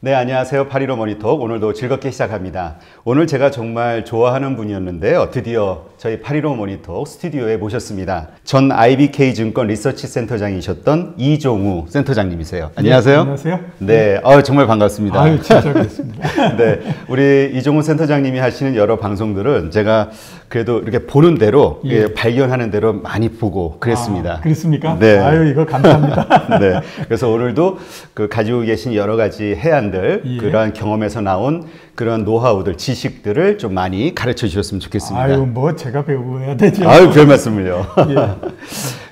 네, 안녕하세요. 8.15 모니톡. 오늘도 즐겁게 시작합니다. 오늘 제가 정말 좋아하는 분이었는데요. 드디어 저희 8.15 모니톡 스튜디오에 모셨습니다. 전 IBK 증권 리서치 센터장이셨던 이종우 센터장님이세요. 안녕하세요. 네, 안녕하세요. 네, 정말 반갑습니다. 아유, 진짜 그렇습니다. 네, 우리 이종우 센터장님이 하시는 여러 방송들은 제가 그래도 이렇게 보는 대로 발견하는 대로 많이 보고 그랬습니다. 그렇습니까? 네. 아유, 이거 감사합니다. 네. 그래서 오늘도 그 가지고 계신 여러 가지 해안들, 그러한 경험에서 나온 그런 노하우들, 지식들을 좀 많이 가르쳐 주셨으면 좋겠습니다. 아유, 뭐 제가 배워야 되죠. 아유, 별 말씀을요.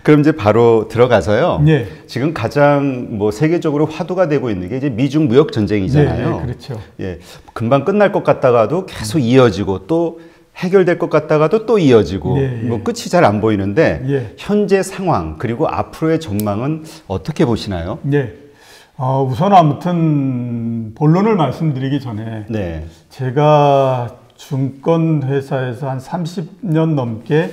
그럼 이제 바로 들어가서요. 지금 가장 뭐 세계적으로 화두가 되고 있는 게 이제 미중 무역 전쟁이잖아요. 네, 그렇죠. 예. 금방 끝날 것 같다가도 계속 이어지고 또 해결될 것 같다가도 또 이어지고 뭐 끝이 잘 안 보이는데 현재 상황 그리고 앞으로의 전망은 어떻게 보시나요? 네. 우선 아무튼 본론을 말씀드리기 전에 제가 증권회사에서 한 30년 넘게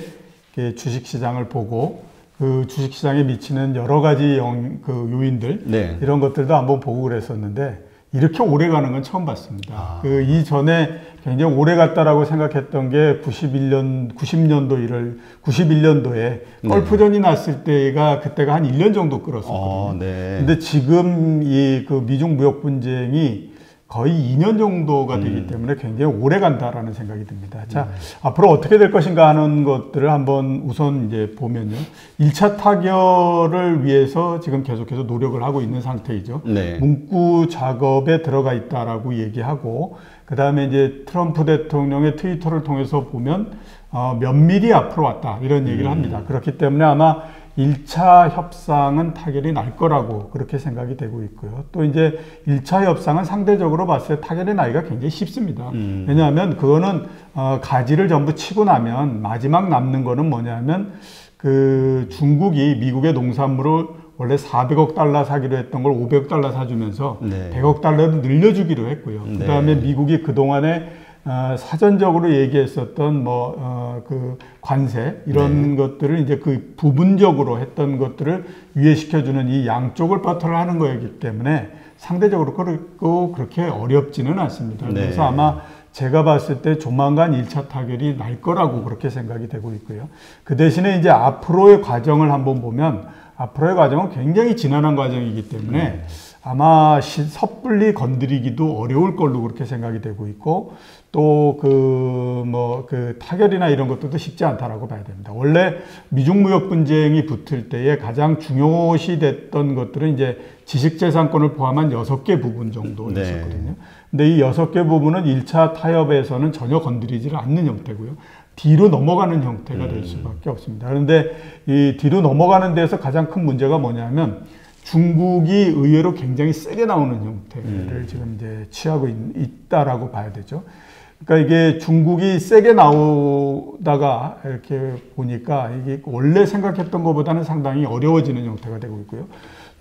주식시장을 보고 그 주식시장에 미치는 여러 가지 요인들 이런 것들도 한번 보고 그랬었는데 이렇게 오래 가는 건 처음 봤습니다. 그 이전에 굉장히 오래 갔다라고 생각했던 게 91년도에 걸프전이 났을 때가 그때가 한 1년 정도 끌었었거든요. 근데 지금 그 미중 무역 분쟁이 거의 2년 정도가 되기 때문에 굉장히 오래 간다라는 생각이 듭니다. 자, 앞으로 어떻게 될 것인가 하는 것들을 한번 우선 이제 보면요. 1차 타결을 위해서 지금 계속해서 노력을 하고 있는 상태이죠. 문구 작업에 들어가 있다라고 얘기하고, 그 다음에 이제 트럼프 대통령의 트위터를 통해서 보면, 면밀히 앞으로 왔다. 이런 얘기를 합니다. 그렇기 때문에 아마 1차 협상은 타결이 날 거라고 그렇게 생각이 되고 있고요. 또 이제 1차 협상은 상대적으로 봤을 때 타결이 나기가 굉장히 쉽습니다. 왜냐하면 그거는 가지를 전부 치고 나면 마지막 남는 거는 뭐냐면 그 중국이 미국의 농산물을 원래 400억 달러 사기로 했던 걸 500억 달러 사주면서 100억 달러로 늘려주기로 했고요. 그 다음에 미국이 그동안에 사전적으로 얘기했었던 그 관세 이런 것들을 이제 그 부분적으로 했던 것들을 유예시켜주는 이 양쪽을 버터를 하는 거였기 때문에 상대적으로 그렇게 어렵지는 않습니다. 그래서 아마 제가 봤을 때 조만간 1차 타결이 날 거라고 그렇게 생각이 되고 있고요. 그 대신에 이제 앞으로의 과정을 한번 보면 앞으로의 과정은 굉장히 지난한 과정이기 때문에 아마 섣불리 건드리기도 어려울 걸로 그렇게 생각이 되고 있고 또 그 타결이나 이런 것들도 쉽지 않다라고 봐야 됩니다. 원래 미중 무역 분쟁이 붙을 때에 가장 중요시 됐던 것들은 이제 지식재산권을 포함한 6개 부분 정도 있었거든요. 근데 이 6개 부분은 1차 타협에서는 전혀 건드리지 않는 형태고요. 뒤로 넘어가는 형태가 될 수밖에 없습니다. 그런데 이 뒤로 넘어가는 데서 가장 큰 문제가 뭐냐면 중국이 의외로 굉장히 세게 나오는 형태를 지금 이제 취하고 있다라고 봐야 되죠. 그러니까 이게 중국이 세게 나오다가 이렇게 보니까 이게 원래 생각했던 것보다는 상당히 어려워지는 형태가 되고 있고요.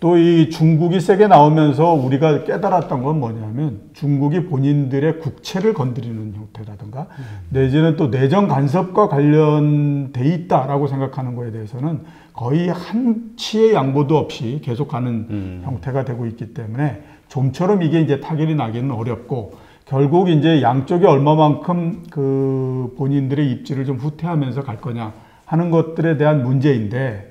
또 이 중국이 세게 나오면서 우리가 깨달았던 건 뭐냐면 중국이 본인들의 국채를 건드리는 형태라든가 내지는 또 내정 간섭과 관련돼 있다라고 생각하는 거에 대해서는 거의 한치의 양보도 없이 계속 가는 형태가 되고 있기 때문에 좀처럼 이게 이제 타결이 나기는 어렵고 결국 이제 양쪽이 얼마만큼 그 본인들의 입지를 좀 후퇴하면서 갈 거냐 하는 것들에 대한 문제인데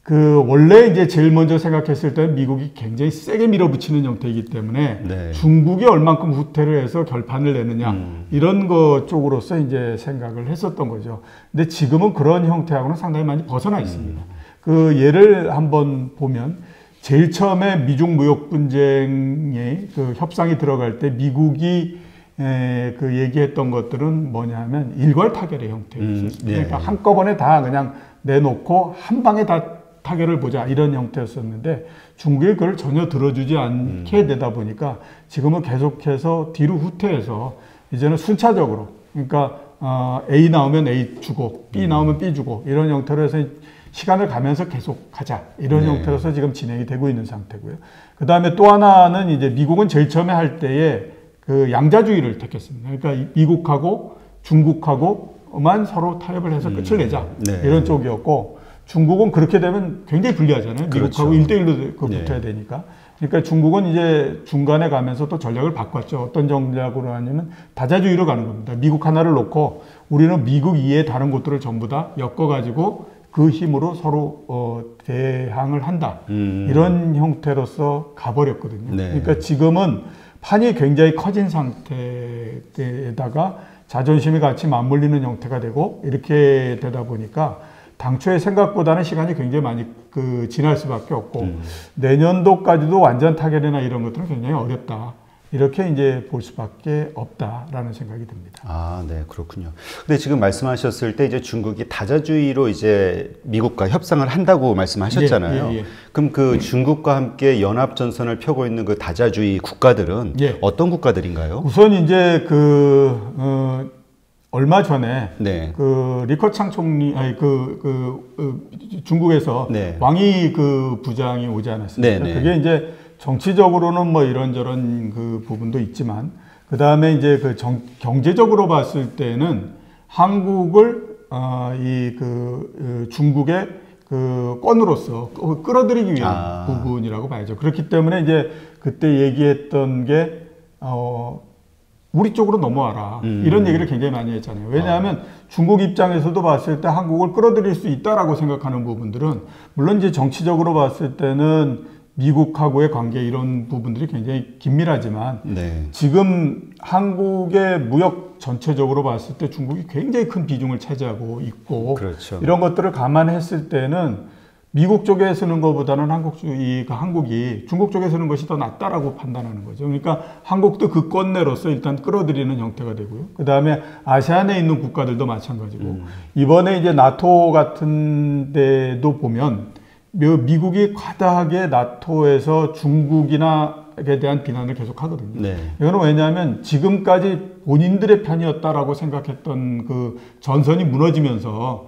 그 원래 이제 제일 먼저 생각했을 때는 미국이 굉장히 세게 밀어붙이는 형태이기 때문에 중국이 얼만큼 후퇴를 해서 결판을 내느냐 이런 것 쪽으로서 이제 생각을 했었던 거죠. 근데 지금은 그런 형태하고는 상당히 많이 벗어나 있습니다. 그 예를 한번 보면 제일 처음에 미중 무역 분쟁에 그 협상이 들어갈 때 미국이 그 얘기했던 것들은 뭐냐면 일괄 타결의 형태였었습니다. 그러니까 한꺼번에 다 그냥 내놓고 한 방에 다 타결을 보자 이런 형태였었는데 중국이 그걸 전혀 들어주지 않게 되다 보니까 지금은 계속해서 뒤로 후퇴해서 이제는 순차적으로 그러니까 A 나오면 A 주고 B 나오면 B 주고 이런 형태로 해서 시간을 가면서 계속 가자 이런 형태로서 지금 진행이 되고 있는 상태고요. 그 다음에 또 하나는 이제 미국은 제일 처음에 할 때에 그 양자주의를 택했습니다. 그러니까 미국하고 중국하고만 서로 타협을 해서 끝을 내자 이런 쪽이었고 중국은 그렇게 되면 굉장히 불리하잖아요. 미국하고 1대1로 붙어야 되니까. 그러니까 중국은 이제 중간에 가면서 또 전략을 바꿨죠. 어떤 전략으로 하냐면 다자주의로 가는 겁니다. 미국 하나를 놓고 우리는 미국 이외의 다른 곳들을 전부 다 엮어가지고 그 힘으로 서로 대항을 한다. 이런 형태로서 가버렸거든요. 네. 그러니까 지금은 판이 굉장히 커진 상태에다가 자존심이 같이 맞물리는 형태가 되고 이렇게 되다 보니까 당초에 생각보다는 시간이 굉장히 많이 지날 수밖에 없고 내년도까지도 완전 타결이나 이런 것들은 굉장히 어렵다. 이렇게 이제 볼 수밖에 없다라는 생각이 듭니다. 아, 네, 그렇군요. 근데 지금 말씀하셨을 때 이제 중국이 다자주의로 이제 미국과 협상을 한다고 말씀하셨잖아요. 예, 예, 예. 그럼 그 중국과 함께 연합 전선을 펴고 있는 그 다자주의 국가들은 예. 어떤 국가들인가요? 우선 이제 얼마 전에 네. 리커창 총리 중국에서 네. 왕이 부장이 오지 않았습니까? 네, 네. 그게 이제 정치적으로는 뭐 이런저런 부분도 있지만 그 다음에 이제 경제적으로 봤을 때는 한국을 중국의 건으로서 끌어들이기 위한 부분이라고 봐야죠. 그렇기 때문에 이제 그때 얘기했던 게 우리 쪽으로 넘어와라. 이런 얘기를 굉장히 많이 했잖아요. 왜냐하면 중국 입장에서도 봤을 때 한국을 끌어들일 수 있다라고 생각하는 부분들은 물론 이제 정치적으로 봤을 때는 미국하고의 관계 이런 부분들이 굉장히 긴밀하지만 네. 지금 한국의 무역 전체적으로 봤을 때 중국이 굉장히 큰 비중을 차지하고 있고 그렇죠. 이런 것들을 감안했을 때는 미국 쪽에 쓰는 것보다는 한국이 중국 쪽에 쓰는 것이 더 낫다라고 판단하는 거죠. 그러니까 한국도 그 건내로서 일단 끌어들이는 형태가 되고요. 그 다음에 아세안에 있는 국가들도 마찬가지고 이번에 이제 나토 같은 데도 보면 미국이 과다하게 나토에서 중국에 대한 비난을 계속 하거든요. 네. 이거는 왜냐하면 지금까지 본인들의 편이었다라고 생각했던 전선이 무너지면서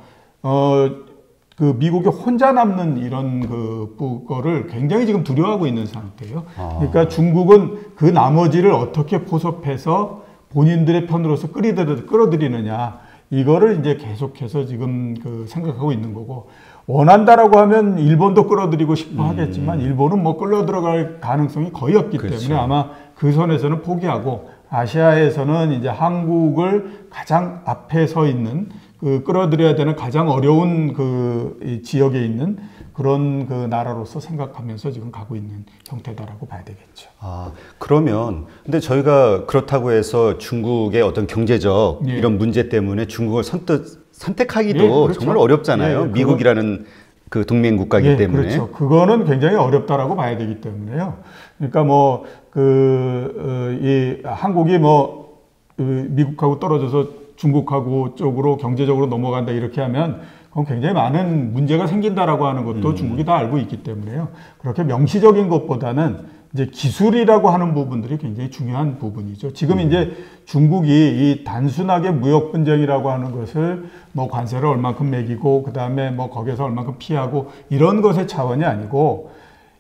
미국이 혼자 남는 이런 거를 굉장히 지금 두려워하고 있는 상태예요. 그러니까 중국은 그 나머지를 어떻게 포섭해서 본인들의 편으로서 끌어들이느냐 이거를 이제 계속해서 지금 생각하고 있는 거고. 원한다라고 하면 일본도 끌어들이고 싶어 하겠지만 일본은 뭐 끌어들어갈 가능성이 거의 없기 그렇죠. 때문에 아마 그 선에서는 포기하고 아시아에서는 이제 한국을 가장 앞에 서 있는 끌어들여야 되는 가장 어려운 이 지역에 있는 그런 나라로서 생각하면서 지금 가고 있는 형태다라고 봐야 되겠죠. 아, 그러면 근데 저희가 그렇다고 해서 중국의 어떤 경제적 예. 이런 문제 때문에 중국을 선택하기도 예, 그렇죠. 정말 어렵잖아요. 예, 미국이라는 동맹 국가이기 예, 때문에. 그렇죠. 그거는 굉장히 어렵다라고 봐야 되기 때문에요. 그러니까 한국이 미국하고 떨어져서 중국하고 쪽으로 경제적으로 넘어간다 이렇게 하면 그건 굉장히 많은 문제가 생긴다라고 하는 것도 중국이 다 알고 있기 때문에요. 그렇게 명시적인 것보다는 이제 기술이라고 하는 부분들이 굉장히 중요한 부분이죠. 지금 이제 중국이 이 단순하게 무역 분쟁이라고 하는 것을 관세를 얼만큼 매기고 그다음에 거기에서 얼만큼 피하고 이런 것의 차원이 아니고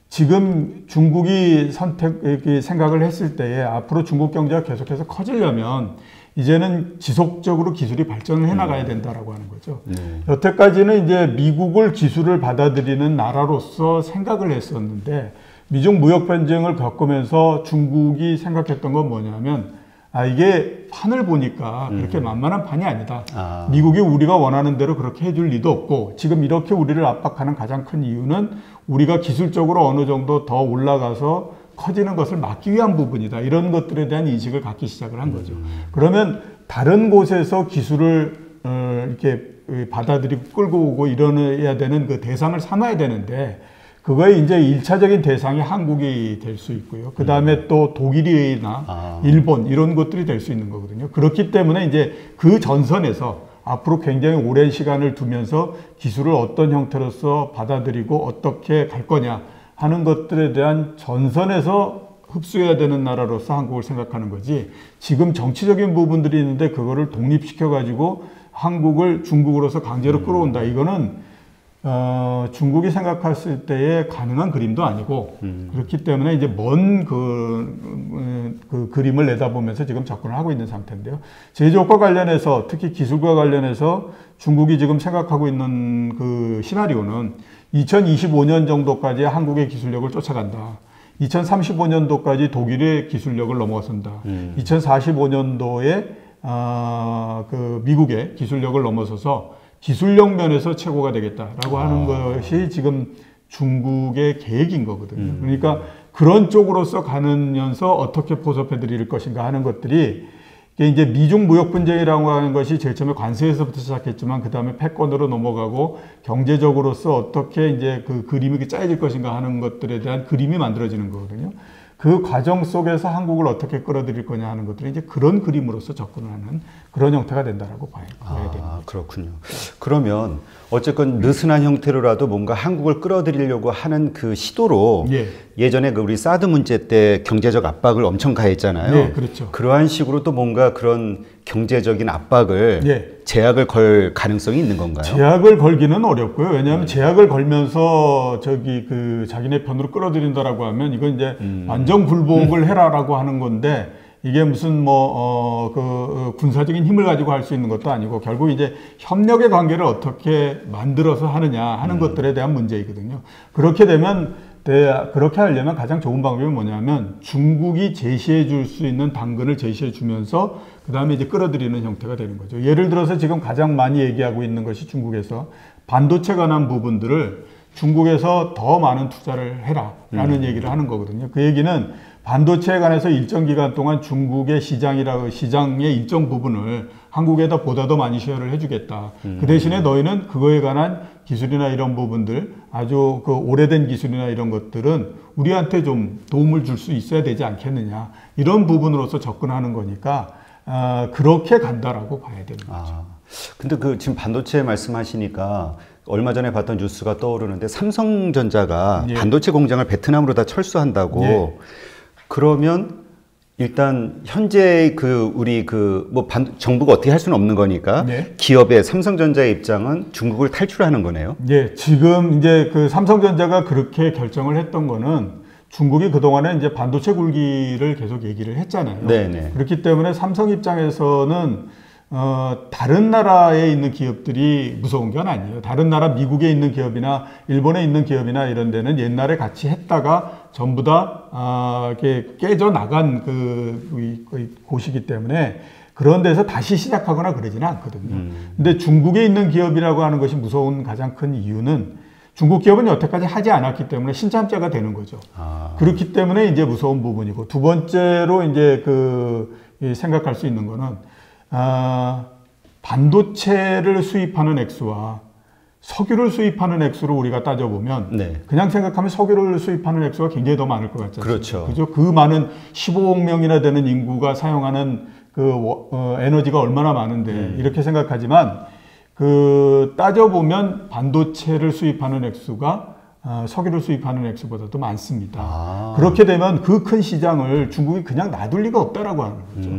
지금 중국이 생각을 했을 때에 앞으로 중국 경제가 계속해서 커지려면 이제는 지속적으로 기술이 발전을 해나가야 된다라고 하는 거죠. 여태까지는 이제 미국을 기술을 받아들이는 나라로서 생각을 했었는데 미중 무역 전쟁을 겪으면서 중국이 생각했던 건 뭐냐면 이게 판을 보니까 그렇게 만만한 판이 아니다. 미국이 우리가 원하는 대로 그렇게 해줄 리도 없고 지금 이렇게 우리를 압박하는 가장 큰 이유는 우리가 기술적으로 어느 정도 더 올라가서 커지는 것을 막기 위한 부분이다. 이런 것들에 대한 인식을 갖기 시작을 한 거죠. 그러면 다른 곳에서 기술을 이렇게 받아들이고 끌고 오고 이래야 되는 대상을 삼아야 되는데 그거의 이제 1차적인 대상이 한국이 될 수 있고요. 그 다음에 또 독일이나 일본 이런 것들이 될 수 있는 거거든요. 그렇기 때문에 이제 그 전선에서 앞으로 굉장히 오랜 시간을 두면서 기술을 어떤 형태로서 받아들이고 어떻게 갈 거냐 하는 것들에 대한 전선에서 흡수해야 되는 나라로서 한국을 생각하는 거지 지금 정치적인 부분들이 있는데 그거를 독립시켜 가지고 한국을 중국으로서 강제로 끌어온다. 이거는 중국이 생각했을 때의 가능한 그림도 아니고 그렇기 때문에 이제 먼 그림을 내다보면서 지금 접근을 하고 있는 상태인데요. 제조업과 관련해서 특히 기술과 관련해서 중국이 지금 생각하고 있는 시나리오는 2025년 정도까지 한국의 기술력을 쫓아간다. 2035년도까지 독일의 기술력을 넘어선다. 2045년도에 그 미국의 기술력을 넘어서서 기술력 면에서 최고가 되겠다라고 하는 것이 지금 중국의 계획인 거거든요. 그러니까 그런 쪽으로서 가면서 어떻게 포섭해 드릴 것인가 하는 것들이 이제 미중 무역 분쟁이라고 하는 것이 제일 처음에 관세에서부터 시작했지만 그 다음에 패권으로 넘어가고 경제적으로서 어떻게 이제 그 그림이 짜여질 것인가 하는 것들에 대한 그림이 만들어지는 거거든요. 그 과정 속에서 한국을 어떻게 끌어들일 거냐 하는 것들이 이제 그런 그림으로서 접근하는 그런 형태가 된다라고 봐야 됩니다. 그렇군요. 그러면 어쨌건 느슨한 형태로라도 뭔가 한국을 끌어들이려고 하는 그 시도로 예전에 그 우리 사드 문제 때 경제적 압박을 엄청 가했잖아요. 네, 그렇죠. 그러한 식으로 또 뭔가 그런 경제적인 압박을 제약을 걸 가능성이 있는 건가요? 제약을 걸기는 어렵고요. 왜냐하면 제약을 걸면서 저기 그 자기네 편으로 끌어들인다라고 하면 이건 이제 완전 굴복을 해라라고 하는 건데 이게 무슨 그 군사적인 힘을 가지고 할 수 있는 것도 아니고 결국 이제 협력의 관계를 어떻게 만들어서 하느냐 하는 것들에 대한 문제이거든요. 그렇게 되면 그렇게 하려면 가장 좋은 방법이 뭐냐면 중국이 제시해 줄 수 있는 당근을 제시해 주면서 그 다음에 이제 끌어들이는 형태가 되는 거죠. 예를 들어서 지금 가장 많이 얘기하고 있는 것이 중국에서 반도체 관한 부분들을 중국에서 더 많은 투자를 해라라는 얘기를 하는 거거든요. 그 얘기는 반도체에 관해서 일정 기간 동안 중국의 시장의 일정 부분을 한국에다 보다 더 많이 쉐어를 해주겠다. 그 대신에 너희는 그거에 관한 기술이나 이런 부분들, 아주 그 오래된 기술이나 이런 것들은 우리한테 좀 도움을 줄 수 있어야 되지 않겠느냐. 이런 부분으로서 접근하는 거니까 그렇게 간다라고 봐야 되는 거죠. 근데 그 지금 반도체 말씀하시니까 얼마 전에 봤던 뉴스가 떠오르는데 삼성전자가 반도체 공장을 베트남으로 다 철수한다고. 그러면 일단 현재 우리 정부가 어떻게 할 수는 없는 거니까 기업의 삼성전자의 입장은 중국을 탈출하는 거네요. 지금 이제 그 삼성전자가 그렇게 결정을 했던 거는 중국이 그동안에 이제 반도체 굴기를 계속 얘기를 했잖아요. 그렇기 때문에 삼성 입장에서는 다른 나라에 있는 기업들이 무서운 건 아니에요. 다른 나라 미국에 있는 기업이나 일본에 있는 기업이나 이런 데는 옛날에 같이 했다가 전부 다 이렇게 깨져 나간 곳이기 때문에 그런 데서 다시 시작하거나 그러지는 않거든요. 근데 중국에 있는 기업이라고 하는 것이 무서운 가장 큰 이유는 중국 기업은 여태까지 하지 않았기 때문에 신참자가 되는 거죠. 그렇기 때문에 이제 무서운 부분이고, 두 번째로 이제 생각할 수 있는 거는 반도체를 수입하는 액수와 석유를 수입하는 액수를 우리가 따져보면 그냥 생각하면 석유를 수입하는 액수가 굉장히 더 많을 것 같지 않습니까? 그죠? 그 많은 15억 명이나 되는 인구가 사용하는 에너지가 얼마나 많은데 이렇게 생각하지만 따져보면 반도체를 수입하는 액수가 석유를 수입하는 액수보다도 많습니다. 그렇게 되면 그 큰 시장을 중국이 그냥 놔둘 리가 없다라고 하는 거죠.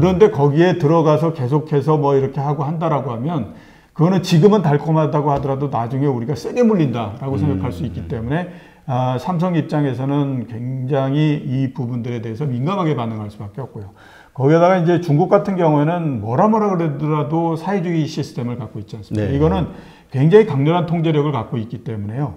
그런데 거기에 들어가서 계속해서 뭐 이렇게 하고 한다라고 하면 그거는 지금은 달콤하다고 하더라도 나중에 우리가 세게 물린다라고 생각할 수 있기 때문에 삼성 입장에서는 굉장히 이 부분들에 대해서 민감하게 반응할 수밖에 없고요. 거기에다가 이제 중국 같은 경우에는 뭐라 그러더라도 사회주의 시스템을 갖고 있지 않습니까? 이거는 굉장히 강렬한 통제력을 갖고 있기 때문에요.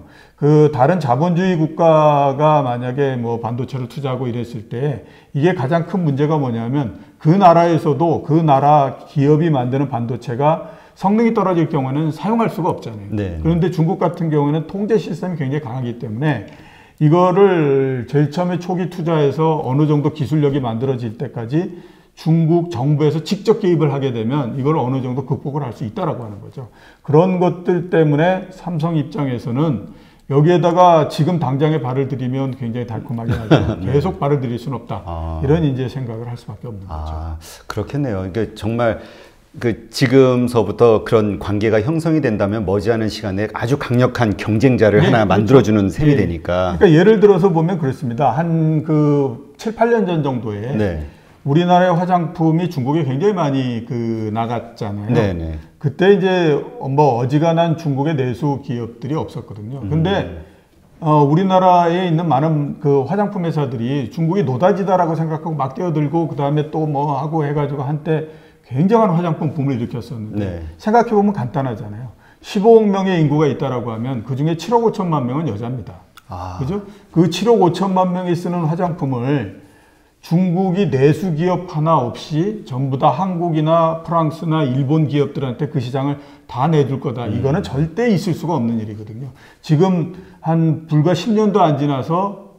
다른 자본주의 국가가 만약에 뭐 반도체를 투자하고 이랬을 때 이게 가장 큰 문제가 뭐냐면 그 나라에서도 그 나라 기업이 만드는 반도체가 성능이 떨어질 경우에는 사용할 수가 없잖아요. 그런데 중국 같은 경우에는 통제 시스템이 굉장히 강하기 때문에 이거를 제일 처음에 초기 투자해서 어느 정도 기술력이 만들어질 때까지 중국 정부에서 직접 개입을 하게 되면 이걸 어느 정도 극복을 할 수 있다라고 하는 거죠. 그런 것들 때문에 삼성 입장에서는 여기에다가 지금 당장에 발을 들이면 굉장히 달콤하게 하죠. 계속 발을 들일 수는 없다. 이런 이제 생각을 할 수밖에 없는 거죠. 그렇겠네요. 이게 정말 지금서부터 그런 관계가 형성이 된다면 머지않은 시간에 아주 강력한 경쟁자를 하나 만들어주는 셈이 되니까. 그러니까 예를 들어서 보면 그렇습니다. 한 7, 8년 전 정도에 우리나라의 화장품이 중국에 굉장히 많이 나갔잖아요. 그때 이제 뭐 어지간한 중국의 내수 기업들이 없었거든요. 근데 우리나라에 있는 많은 화장품 회사들이 중국이 노다지다라고 생각하고 막 뛰어들고 그 다음에 또 뭐 하고 해가지고 한때 굉장한 화장품 붐을 일으켰었는데 생각해보면 간단하잖아요. 15억 명의 인구가 있다라고 하면 그 중에 7억 5천만 명은 여자입니다. 그죠? 그 7억 5천만 명이 쓰는 화장품을 중국이 내수 기업 하나 없이 전부 다 한국이나 프랑스나 일본 기업들한테 그 시장을 다 내줄 거다. 이거는 절대 있을 수가 없는 일이거든요. 지금 한 불과 10년도 안 지나서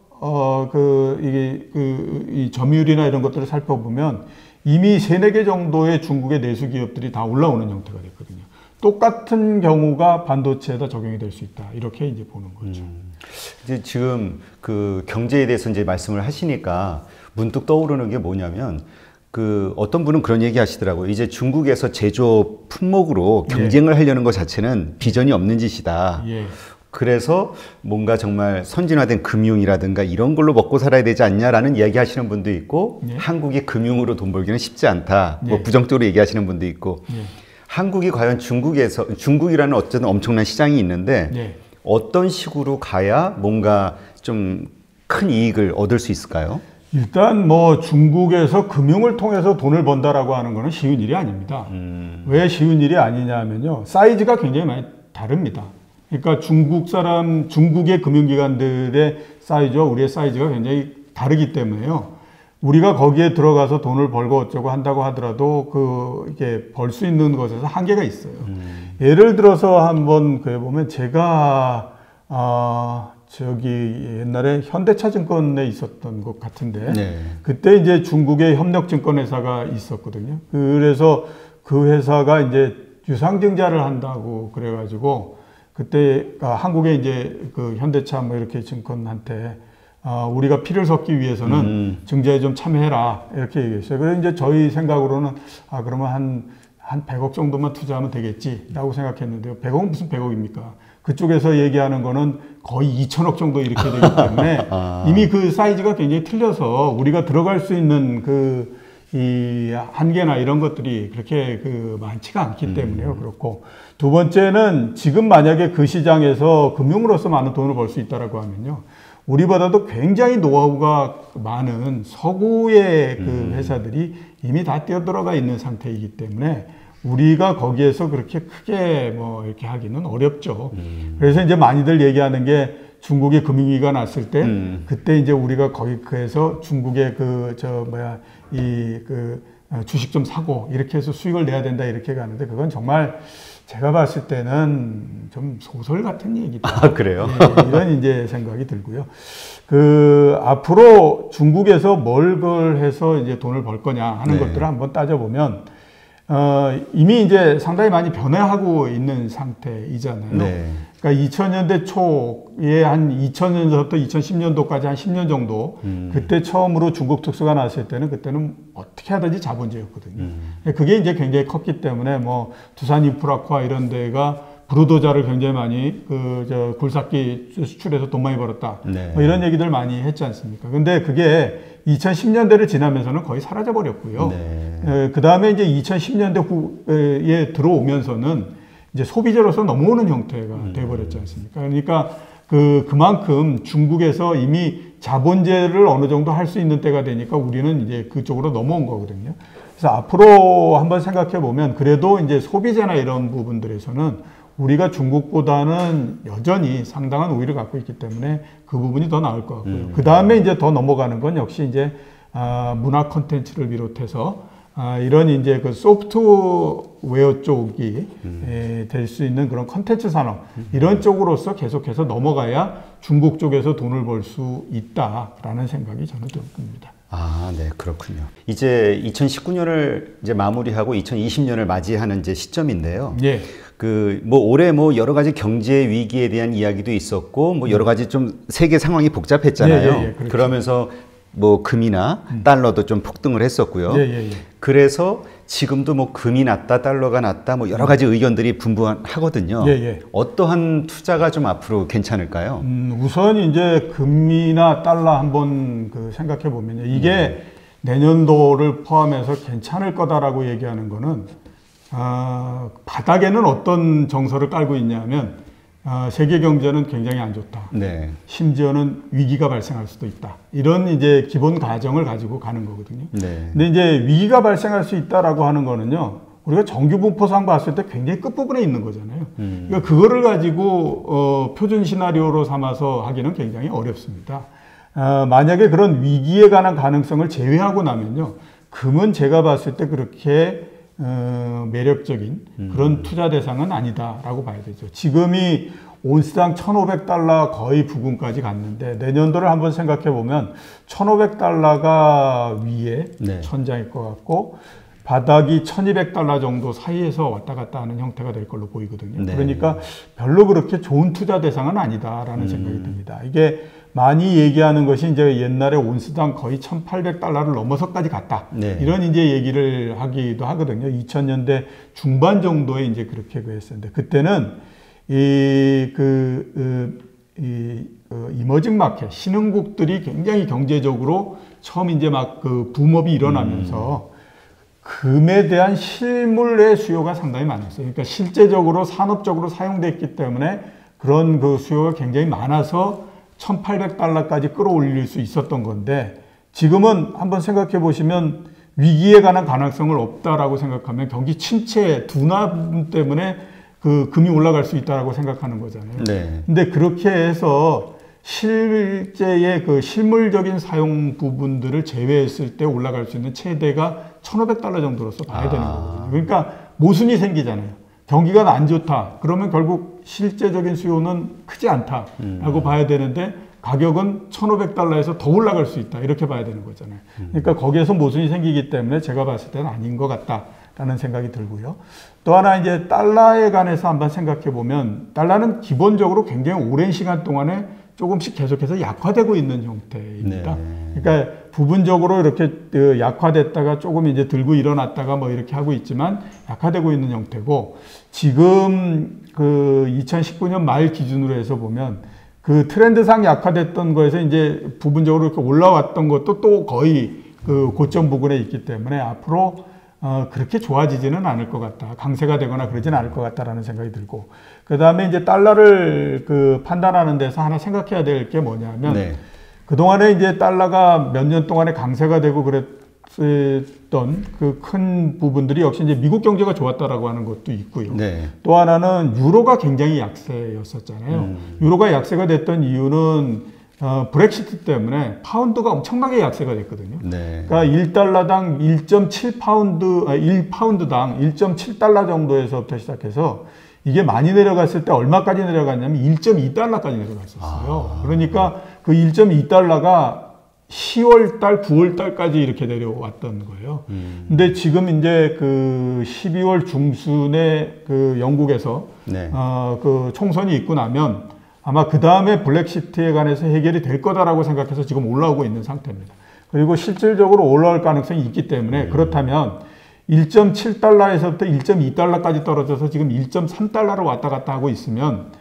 이 점유율이나 이런 것들을 살펴보면 이미 3, 4개 정도의 중국의 내수 기업들이 다 올라오는 형태가 됐거든요. 똑같은 경우가 반도체에다 적용이 될 수 있다. 이렇게 이제 보는 거죠. 이제 지금 그 경제에 대해서 이제 말씀을 하시니까 문득 떠오르는 게 뭐냐면 어떤 분은 그런 얘기 하시더라고요. 이제 중국에서 제조업 품목으로 경쟁을 하려는 것 자체는 비전이 없는 짓이다. 그래서 뭔가 정말 선진화된 금융이라든가 이런 걸로 먹고 살아야 되지 않냐라는 이야기 하시는 분도 있고 한국이 금융으로 돈 벌기는 쉽지 않다. 뭐 부정적으로 얘기하시는 분도 있고 한국이 과연 중국이라는 어쨌든 엄청난 시장이 있는데 어떤 식으로 가야 뭔가 좀 큰 이익을 얻을 수 있을까요? 일단 뭐 중국에서 금융을 통해서 돈을 번다라고 하는 거는 쉬운 일이 아닙니다. 왜 쉬운 일이 아니냐면요. 사이즈가 굉장히 많이 다릅니다. 그러니까 중국의 금융기관들의 사이즈와 우리의 사이즈가 굉장히 다르기 때문에요. 우리가 거기에 들어가서 돈을 벌고 어쩌고 한다고 하더라도 이게 벌 수 있는 것에서 한계가 있어요. 예를 들어서 한번 보면 제가 옛날에 현대차증권에 있었던 것 같은데 그때 이제 중국의 협력증권회사가 있었거든요. 그래서 그 회사가 이제 유상증자를 한다고 그래가지고 그때 한국의 이제 그 현대차 뭐 이렇게 증권한테 우리가 피를 섞기 위해서는 증자에 좀 참여해라 이렇게 얘기했어요. 그래서 이제 저희 생각으로는 그러면 한 100억 정도만 투자하면 되겠지라고 생각했는데요. 100억은 무슨 100억입니까? 그쪽에서 얘기하는 거는 거의 2천억 정도 이렇게 되기 때문에 이미 그 사이즈가 굉장히 틀려서 우리가 들어갈 수 있는 이 한계나 이런 것들이 그렇게 많지가 않기 때문에요. 그렇고 두 번째는 지금 만약에 그 시장에서 금융으로서 많은 돈을 벌 수 있다라고 하면요. 우리보다도 굉장히 노하우가 많은 서구의 회사들이 이미 다 뛰어들어가 있는 상태이기 때문에 우리가 거기에서 그렇게 크게 뭐 이렇게 하기는 어렵죠. 그래서 이제 많이들 얘기하는 게 중국의 금융위기가 났을 때 그때 이제 우리가 거기에서 중국의 주식 좀 사고 이렇게 해서 수익을 내야 된다 이렇게 가는데 그건 정말 제가 봤을 때는 좀 소설 같은 얘기다. 그래요? 이런 이제 생각이 들고요. 앞으로 중국에서 뭘 해서 이제 돈을 벌 거냐 하는 것들을 한번 따져보면 이미 이제 상당히 많이 변화하고 있는 상태이잖아요. 그러니까 2000년대 초에 한 2000년부터 2010년도까지 한 10년 정도 그때 처음으로 중국 특수가 나왔을 때는 그때는 어떻게 하든지 자본주의였거든요. 그게 이제 굉장히 컸기 때문에 뭐 두산 인프라코아 이런 데가 브루도자를 굉장히 많이 굴삭기 수출해서 돈 많이 벌었다. 뭐 이런 얘기들 많이 했지 않습니까? 근데 그게 2010년대를 지나면서는 거의 사라져 버렸고요. 그 다음에 이제 2010년대 후에 들어오면서는 이제 소비재로서 넘어오는 형태가 돼버렸지 않습니까? 그러니까 그만큼 중국에서 이미 자본재를 어느 정도 할 수 있는 때가 되니까 우리는 이제 그쪽으로 넘어온 거거든요. 그래서 앞으로 한번 생각해 보면 그래도 이제 소비재나 이런 부분들에서는 우리가 중국보다는 여전히 상당한 우위를 갖고 있기 때문에 그 부분이 더 나을 것 같고요. 그 다음에 이제 더 넘어가는 건 역시 이제 문화 콘텐츠를 비롯해서 이런 이제 소프트웨어 쪽이 될 수 있는 그런 콘텐츠 산업 이런 쪽으로서 계속해서 넘어가야 중국 쪽에서 돈을 벌 수 있다라는 생각이 저는 듭니다. 네, 그렇군요. 이제 2019년을 이제 마무리하고 2020년을 맞이하는 이제 시점인데요. 뭐 올해 뭐 여러 가지 경제 위기에 대한 이야기도 있었고 뭐 여러 가지 좀 세계 상황이 복잡했잖아요. 그렇죠. 그러면서 뭐 금이나 달러도 좀 폭등을 했었고요. 그래서 지금도 뭐 금이 낮다, 달러가 낮다, 뭐 여러 가지 의견들이 분분하거든요. 어떠한 투자가 좀 앞으로 괜찮을까요? 우선 이제 금이나 달러 한번 생각해 보면요. 이게 내년도를 포함해서 괜찮을 거다라고 얘기하는 거는 바닥에는 어떤 정서를 깔고 있냐면 세계 경제는 굉장히 안 좋다. 심지어는 위기가 발생할 수도 있다. 이런 이제 기본 가정을 가지고 가는 거거든요. 근데 이제 위기가 발생할 수 있다라고 하는 거는요. 우리가 정규 분포상 봤을 때 굉장히 끝부분에 있는 거잖아요. 그러니까 그거를 가지고 표준 시나리오로 삼아서 하기는 굉장히 어렵습니다. 만약에 그런 위기에 관한 가능성을 제외하고 나면요, 금은 제가 봤을 때 그렇게 매력적인 그런 투자 대상은 아니다라고 봐야 되죠. 지금이 온스당 1,500달러 거의 부근까지 갔는데 내년도를 한번 생각해 보면 1,500달러가 위에 네. 천장일 것 같고 바닥이 1,200달러 정도 사이에서 왔다 갔다 하는 형태가 될 걸로 보이거든요. 네. 그러니까 별로 그렇게 좋은 투자 대상은 아니다라는 생각이 듭니다. 이게 많이 얘기하는 것이 이제 옛날에 온스당 거의 1,800달러를 넘어서까지 갔다. 네. 이런 이제 얘기를 하기도 하거든요. 2000년대 중반 정도에 이제 그렇게 했었는데 그때는 이머징 마켓, 신흥국들이 굉장히 경제적으로 처음 이제 막 그 붐업이 일어나면서 금에 대한 실물의 수요가 상당히 많았어요. 그러니까 실제적으로 산업적으로 사용됐기 때문에 그런 그 수요가 굉장히 많아서 1,800달러까지 끌어올릴 수 있었던 건데 지금은 한번 생각해 보시면 위기에 관한 가능성을 없다라고 생각하면 경기 침체 둔화 때문에 그 금이 올라갈 수 있다라고 생각하는 거잖아요. 네. 근데 그렇게 해서 실제의 그 실물적인 사용 부분들을 제외했을 때 올라갈 수 있는 최대가 1,500달러 정도로서 봐야 되는 거거든요. 그러니까 모순이 생기잖아요. 경기가 안 좋다. 그러면 결국 실제적인 수요는 크지 않다라고 봐야 되는데 가격은 1,500달러에서 더 올라갈 수 있다. 이렇게 봐야 되는 거잖아요. 그러니까 거기에서 모순이 생기기 때문에 제가 봤을 때는 아닌 것 같다라는 생각이 들고요. 또 하나 이제 달러에 관해서 한번 생각해 보면 달러는 기본적으로 굉장히 오랜 시간 동안에 조금씩 계속해서 약화되고 있는 형태입니다. 네. 그러니까 부분적으로 이렇게 약화됐다가 조금 이제 들고 일어났다가 뭐 이렇게 하고 있지만 약화되고 있는 형태고 지금 그 2019년 말 기준으로 해서 보면 그 트렌드상 약화됐던 거에서 이제 부분적으로 이렇게 올라왔던 것도 또 거의 그 고점 부근에 있기 때문에 앞으로 그렇게 좋아지지는 않을 것 같다. 강세가 되거나 그러지는 않을 것 같다라는 생각이 들고. 그 다음에 이제 달러를 그 판단하는 데서 하나 생각해야 될 게 뭐냐면, 네. 그동안에 이제 달러가 몇 년 동안에 강세가 되고 그랬던 그 큰 부분들이 역시 이제 미국 경제가 좋았다라고 하는 것도 있고요. 네. 또 하나는 유로가 굉장히 약세였었잖아요. 유로가 약세가 됐던 이유는 브렉시트 때문에 파운드가 엄청나게 약세가 됐거든요. 네. 그러니까 1달러당 1파운드당 1.7달러 정도에서부터 시작해서 이게 많이 내려갔을 때 얼마까지 내려갔냐면 1.2달러까지 내려갔었어요. 그러니까 그 1.2달러가 10월달, 9월달까지 이렇게 내려왔던 거예요. 근데 지금 이제 그 12월 중순에 그 영국에서 네. 그 총선이 있고 나면 아마 그 다음에 블랙시트에 관해서 해결이 될 거다라고 생각해서 지금 올라오고 있는 상태입니다. 그리고 실질적으로 올라올 가능성이 있기 때문에 그렇다면 1.7달러에서부터 1.2달러까지 떨어져서 지금 1.3달러로 왔다 갔다 하고 있으면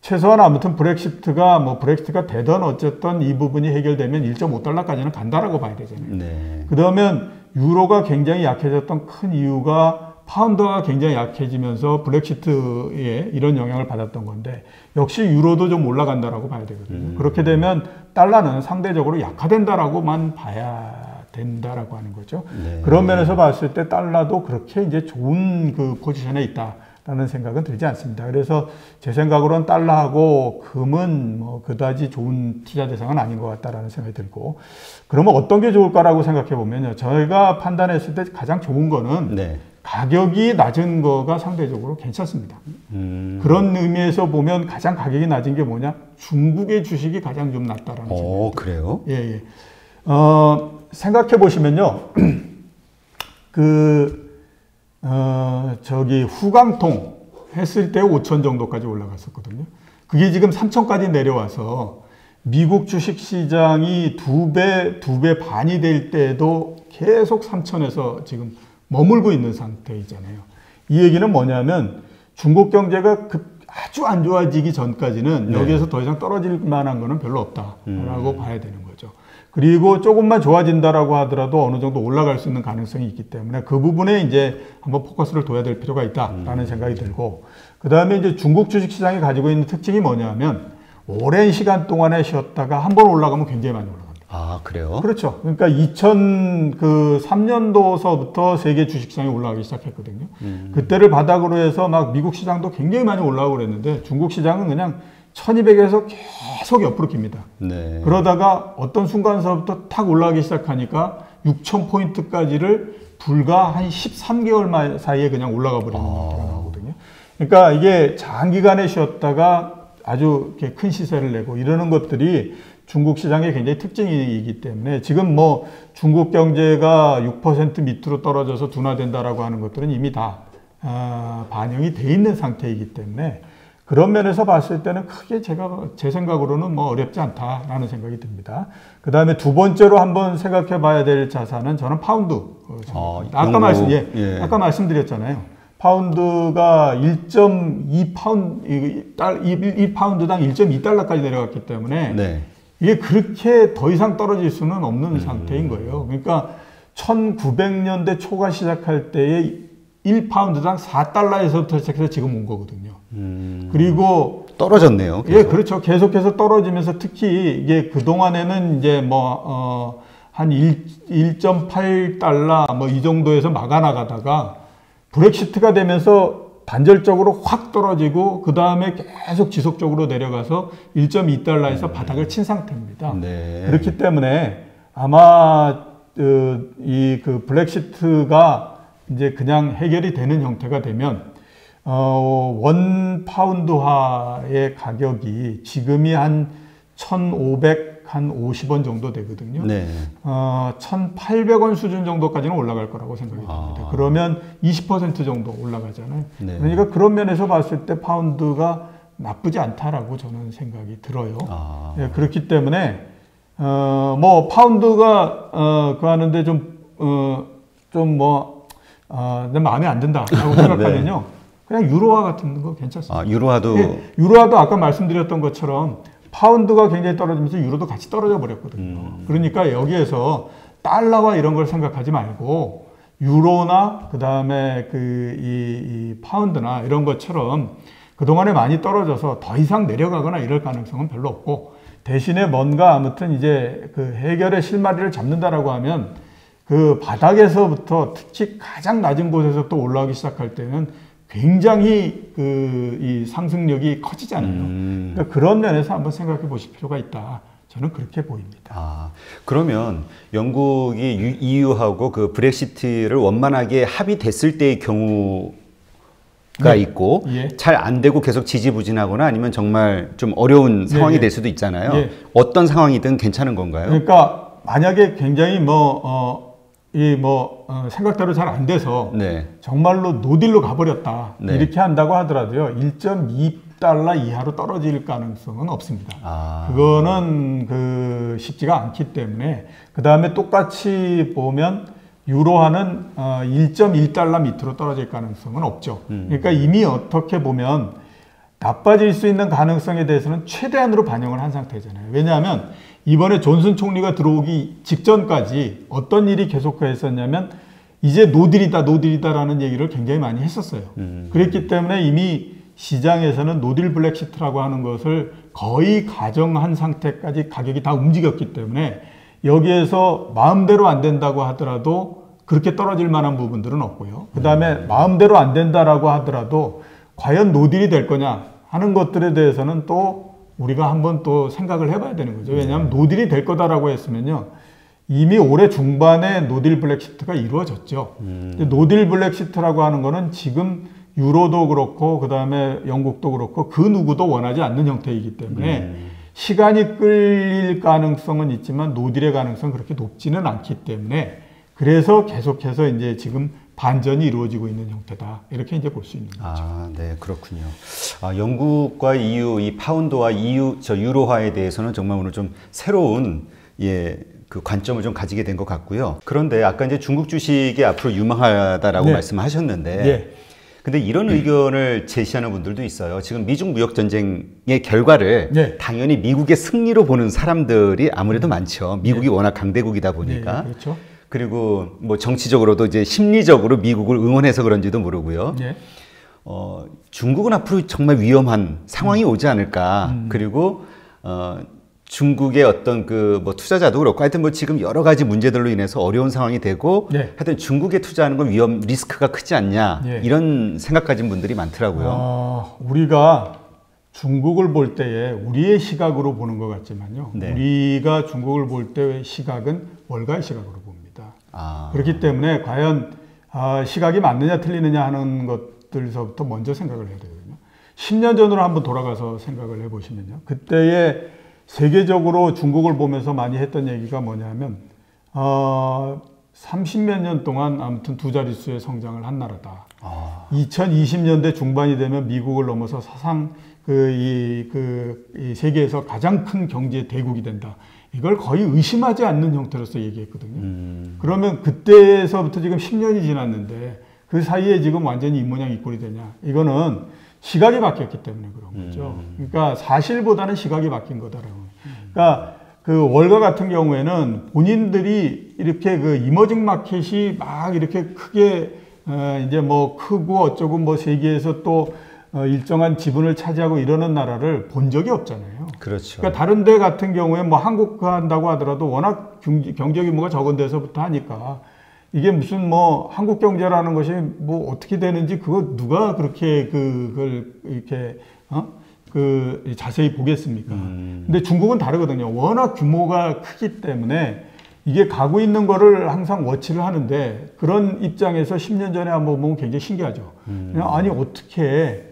최소한 아무튼 브렉시트가 되든 어쨌든 이 부분이 해결되면 1.5달러까지는 간다라고 봐야 되잖아요. 네. 그러면 유로가 굉장히 약해졌던 큰 이유가 파운드가 굉장히 약해지면서 브렉시트에 이런 영향을 받았던 건데 역시 유로도 좀 올라간다라고 봐야 되거든요. 그렇게 되면 달러는 상대적으로 약화된다라고만 봐야 된다라고 하는 거죠. 네. 그런 면에서 봤을 때 달러도 그렇게 이제 좋은 그 포지션에 있다라는 생각은 들지 않습니다. 그래서 제 생각으로는 달러하고 금은 뭐 그다지 좋은 투자 대상은 아닌 것 같다라는 생각이 들고 그러면 어떤 게 좋을까라고 생각해 보면요. 저희가 판단했을 때 가장 좋은 거는 네. 가격이 낮은 거가 상대적으로 괜찮습니다. 그런 의미에서 보면 가장 가격이 낮은 게 뭐냐? 중국의 주식이 가장 좀 낮다라는 생각이 그래요? 예, 예. 생각해 보시면요. 후광통 했을 때 5천 정도까지 올라갔었거든요. 그게 지금 3천까지 내려와서 미국 주식 시장이 두 배 반이 될 때도 계속 3천에서 지금 머물고 있는 상태이잖아요. 이 얘기는 뭐냐면 중국 경제가 아주 안 좋아지기 전까지는 네. 여기에서 더 이상 떨어질 만한 거는 별로 없다라고 봐야 되는 거죠. 그리고 조금만 좋아진다라고 하더라도 어느 정도 올라갈 수 있는 가능성이 있기 때문에 그 부분에 이제 한번 포커스를 둬야 될 필요가 있다라는 생각이 들고 그 다음에 이제 중국 주식시장이 가지고 있는 특징이 뭐냐면 오랜 시간 동안에 쉬었다가 한번 올라가면 굉장히 많이 올라갑니다. 아, 그래요? 그렇죠. 그러니까 2003년도서부터 세계 주식시장이 올라가기 시작했거든요. 그때를 바닥으로 해서 막 미국 시장도 굉장히 많이 올라오고 그랬는데 중국 시장은 그냥 1200에서 계속 옆으로 깁니다. 네. 그러다가 어떤 순간서부터 탁 올라가기 시작하니까 6000포인트까지를 불과 한 13개월 사이에 그냥 올라가 버리는 형태가 나오거든요. 그러니까 이게 장기간에 쉬었다가 아주 이렇게 큰 시세를 내고 이러는 것들이 중국 시장의 굉장히 특징이기 때문에 지금 뭐 중국 경제가 6% 밑으로 떨어져서 둔화된다라고 하는 것들은 이미 다 반영이 돼 있는 상태이기 때문에 그런 면에서 봤을 때는 크게 제 생각으로는 뭐 어렵지 않다라는 생각이 듭니다. 그 다음에 두 번째로 한번 생각해 봐야 될 자산은 저는 파운드. 아까 말씀드렸잖아요. 파운드가 1.2파운드당 1.2달러까지 내려갔기 때문에 네. 이게 그렇게 더 이상 떨어질 수는 없는 상태인 거예요. 그러니까 1900년대 초가 시작할 때에 1파운드당 4달러에서부터 시작해서 지금 온 거거든요. 그리고 떨어졌네요. 계속. 예, 그렇죠. 계속해서 떨어지면서 특히 이게 그동안에는 이제 한 1.8달러 뭐 이 정도에서 막아나가다가 브렉시트가 되면서 단절적으로 확 떨어지고 그 다음에 계속 지속적으로 내려가서 1.2달러에서 바닥을 친 상태입니다. 네. 그렇기 때문에 아마 그 브렉시트가 이제 그냥 해결이 되는 형태가 되면 원 파운드화의 가격이 지금이 한 1,550원 정도 되거든요. 네. 1,800원 수준 정도까지는 올라갈 거라고 생각이 듭니다. 그러면 20% 정도 올라가잖아요. 네. 그러니까 그런 면에서 봤을 때 파운드가 나쁘지 않다라고 저는 생각이 들어요. 예, 그렇기 때문에 뭐 파운드가 그 하는데 내 마음에 안 든다라고 생각하면요. 네. 그냥 유로화 같은 거 괜찮습니다. 유로화도 유로화도 아까 말씀드렸던 것처럼 파운드가 굉장히 떨어지면서 유로도 같이 떨어져 버렸거든요. 그러니까 여기에서 달러와 이런 걸 생각하지 말고 유로나 그 다음에 이 파운드나 이런 것처럼 그동안에 많이 떨어져서 더 이상 내려가거나 이럴 가능성은 별로 없고 대신에 뭔가 아무튼 이제 그 해결의 실마리를 잡는다라고 하면 그 바닥에서부터 특히 가장 낮은 곳에서부터 올라오기 시작할 때는 굉장히 이 상승력이 커지잖아요. 그러니까 그런 면에서 한번 생각해 보실 필요가 있다. 저는 그렇게 보입니다. 그러면 영국이 EU하고 그 브렉시트를 원만하게 합의됐을 때의 경우가 네. 있고 예. 잘 안 되고 계속 지지부진하거나 아니면 정말 좀 어려운 상황이 될 수도 있잖아요. 예. 어떤 상황이든 괜찮은 건가요? 그러니까 만약에 굉장히 생각대로 잘 안 돼서 네. 정말로 노딜로 가버렸다 네. 이렇게 한다고 하더라도요 1.2달러 이하로 떨어질 가능성은 없습니다. 그거는 쉽지가 않기 때문에 그 다음에 똑같이 보면 유로화는 1.1달러 밑으로 떨어질 가능성은 없죠. 그러니까 이미 어떻게 보면 나빠질 수 있는 가능성에 대해서는 최대한으로 반영을 한 상태잖아요. 왜냐하면 이번에 존슨 총리가 들어오기 직전까지 어떤 일이 계속했었냐면 이제 노딜이다라는 얘기를 굉장히 많이 했었어요. 그랬기 때문에 이미 시장에서는 노딜 블랙시트라고 하는 것을 거의 가정한 상태까지 가격이 다 움직였기 때문에 여기에서 마음대로 안 된다고 하더라도 그렇게 떨어질 만한 부분들은 없고요. 그 다음에 마음대로 안 된다라고 하더라도 과연 노딜이 될 거냐 하는 것들에 대해서는 또 우리가 한번 또 생각을 해봐야 되는 거죠. 왜냐하면 노딜이 될 거다라고 했으면요. 이미 올해 중반에 노딜 블랙시트가 이루어졌죠. 노딜 블랙시트라고 하는 거는 지금 유로도 그렇고 그 다음에 영국도 그렇고 그 누구도 원하지 않는 형태이기 때문에 시간이 끌릴 가능성은 있지만 노딜의 가능성은 그렇게 높지는 않기 때문에 그래서 계속해서 이제 지금 반전이 이루어지고 있는 형태다. 이렇게 이제 볼 수 있는 거죠. 네, 그렇군요. 영국과 EU, 이 파운드와 유로화에 대해서는 정말 오늘 좀 새로운 그 관점을 좀 가지게 된 것 같고요. 그런데 아까 이제 중국 주식이 앞으로 유망하다라고 네. 말씀하셨는데, 네. 근데 이런 의견을 제시하는 분들도 있어요. 지금 미중 무역 전쟁의 결과를 네. 당연히 미국의 승리로 보는 사람들이 아무래도 많죠. 미국이 워낙 강대국이다 보니까. 네, 그렇죠. 그리고 뭐 정치적으로도 이제 심리적으로 미국을 응원해서 그런지도 모르고요. 네. 중국은 앞으로 정말 위험한 상황이 오지 않을까. 그리고 중국의 어떤 그 뭐 투자자도 그렇고 하여튼 뭐 지금 여러 가지 문제들로 인해서 어려운 상황이 되고 네. 하여튼 중국에 투자하는 건 위험 리스크가 크지 않냐 네. 이런 생각 가진 분들이 많더라고요. 우리가 중국을 볼 때에 우리의 시각으로 보는 것 같지만요. 네. 우리가 중국을 볼 때의 시각은 월가의 시각으로 봅니다. 그렇기 때문에 과연 시각이 맞느냐 틀리느냐 하는 것들서부터 먼저 생각을 해야 되거든요. 10년 전으로 한번 돌아가서 생각을 해보시면요. 그때에 세계적으로 중국을 보면서 많이 했던 얘기가 뭐냐면 30몇 년 동안 아무튼 두 자릿수의 성장을 한 나라다. 2020년대 중반이 되면 미국을 넘어서 사상 이 세계에서 가장 큰 경제 대국이 된다. 이걸 거의 의심하지 않는 형태로서 얘기했거든요. 그러면 그때서부터 지금 10년이 지났는데 그 사이에 지금 완전히 이 모양 이 꼴이 되냐. 이거는 시각이 바뀌었기 때문에 그런 거죠. 그러니까 사실보다는 시각이 바뀐 거다라고. 그러니까 그 월가 같은 경우에는 본인들이 이렇게 그 이머징 마켓이 막 이렇게 크게 이제 뭐 크고 어쩌고 뭐 세계에서 또 일정한 지분을 차지하고 이러는 나라를 본 적이 없잖아요. 그렇죠. 그러니까 다른 데 같은 경우에 뭐 한국 한다고 하더라도 워낙 경제 규모가 적은 데서부터 하니까 이게 무슨 뭐 한국 경제라는 것이 뭐 어떻게 되는지 그거 누가 그렇게 그걸 이렇게 자세히 보겠습니까? 근데 중국은 다르거든요. 워낙 규모가 크기 때문에 이게 가고 있는 거를 항상 워치를 하는데 그런 입장에서 10년 전에 한번 보면 굉장히 신기하죠. 아니 어떻게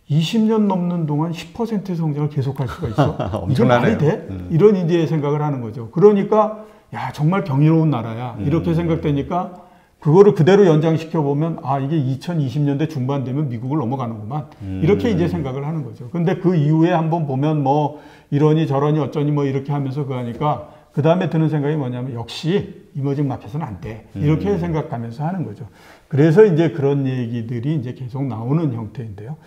20년 넘는 동안 10%의 성장을 계속할 수가 있어? 이게 말이 돼? 이런 이제 생각을 하는 거죠. 그러니까 야 정말 경이로운 나라야 이렇게 생각되니까 그거를 그대로 연장시켜 보면 이게 2020년대 중반 되면 미국을 넘어가는구만 이렇게 이제 생각을 하는 거죠. 근데 그 이후에 한번 보면 뭐 이러니 저러니 어쩌니 뭐 이렇게 하면서 그 하니까 그 다음에 드는 생각이 뭐냐면 역시 이머징 마켓은 안 돼 이렇게 생각하면서 하는 거죠. 그래서 이제 그런 얘기들이 이제 계속 나오는 형태인데요.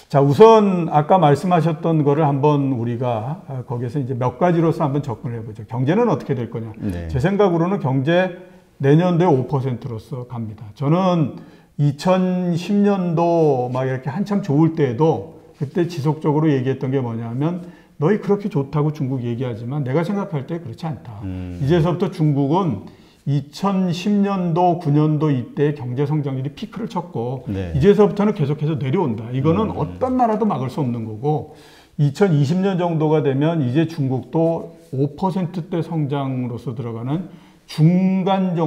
자, 우선 아까 말씀하셨던 거를 한번 우리가 거기서 이제 몇 가지로서 한번 접근을 해보죠. 경제는 어떻게 될 거냐. 네. 제 생각으로는 경제 내년도에 5%로서 갑니다. 저는 2010년도 막 이렇게 한참 좋을 때에도 그때 지속적으로 얘기했던 게 뭐냐면 너희 그렇게 좋다고 중국 얘기하지만 내가 생각할 때 그렇지 않다. 이제서부터 중국은 2010년도, 9년도 이때 경제 성장률이 피크를 쳤고 네. 이제서부터는 계속해서 내려온다. 이거는 어떤 나라도 막을 수 없는 거고 2020년 정도가 되면 이제 중국도 5%대 성장으로서 들어가는 중간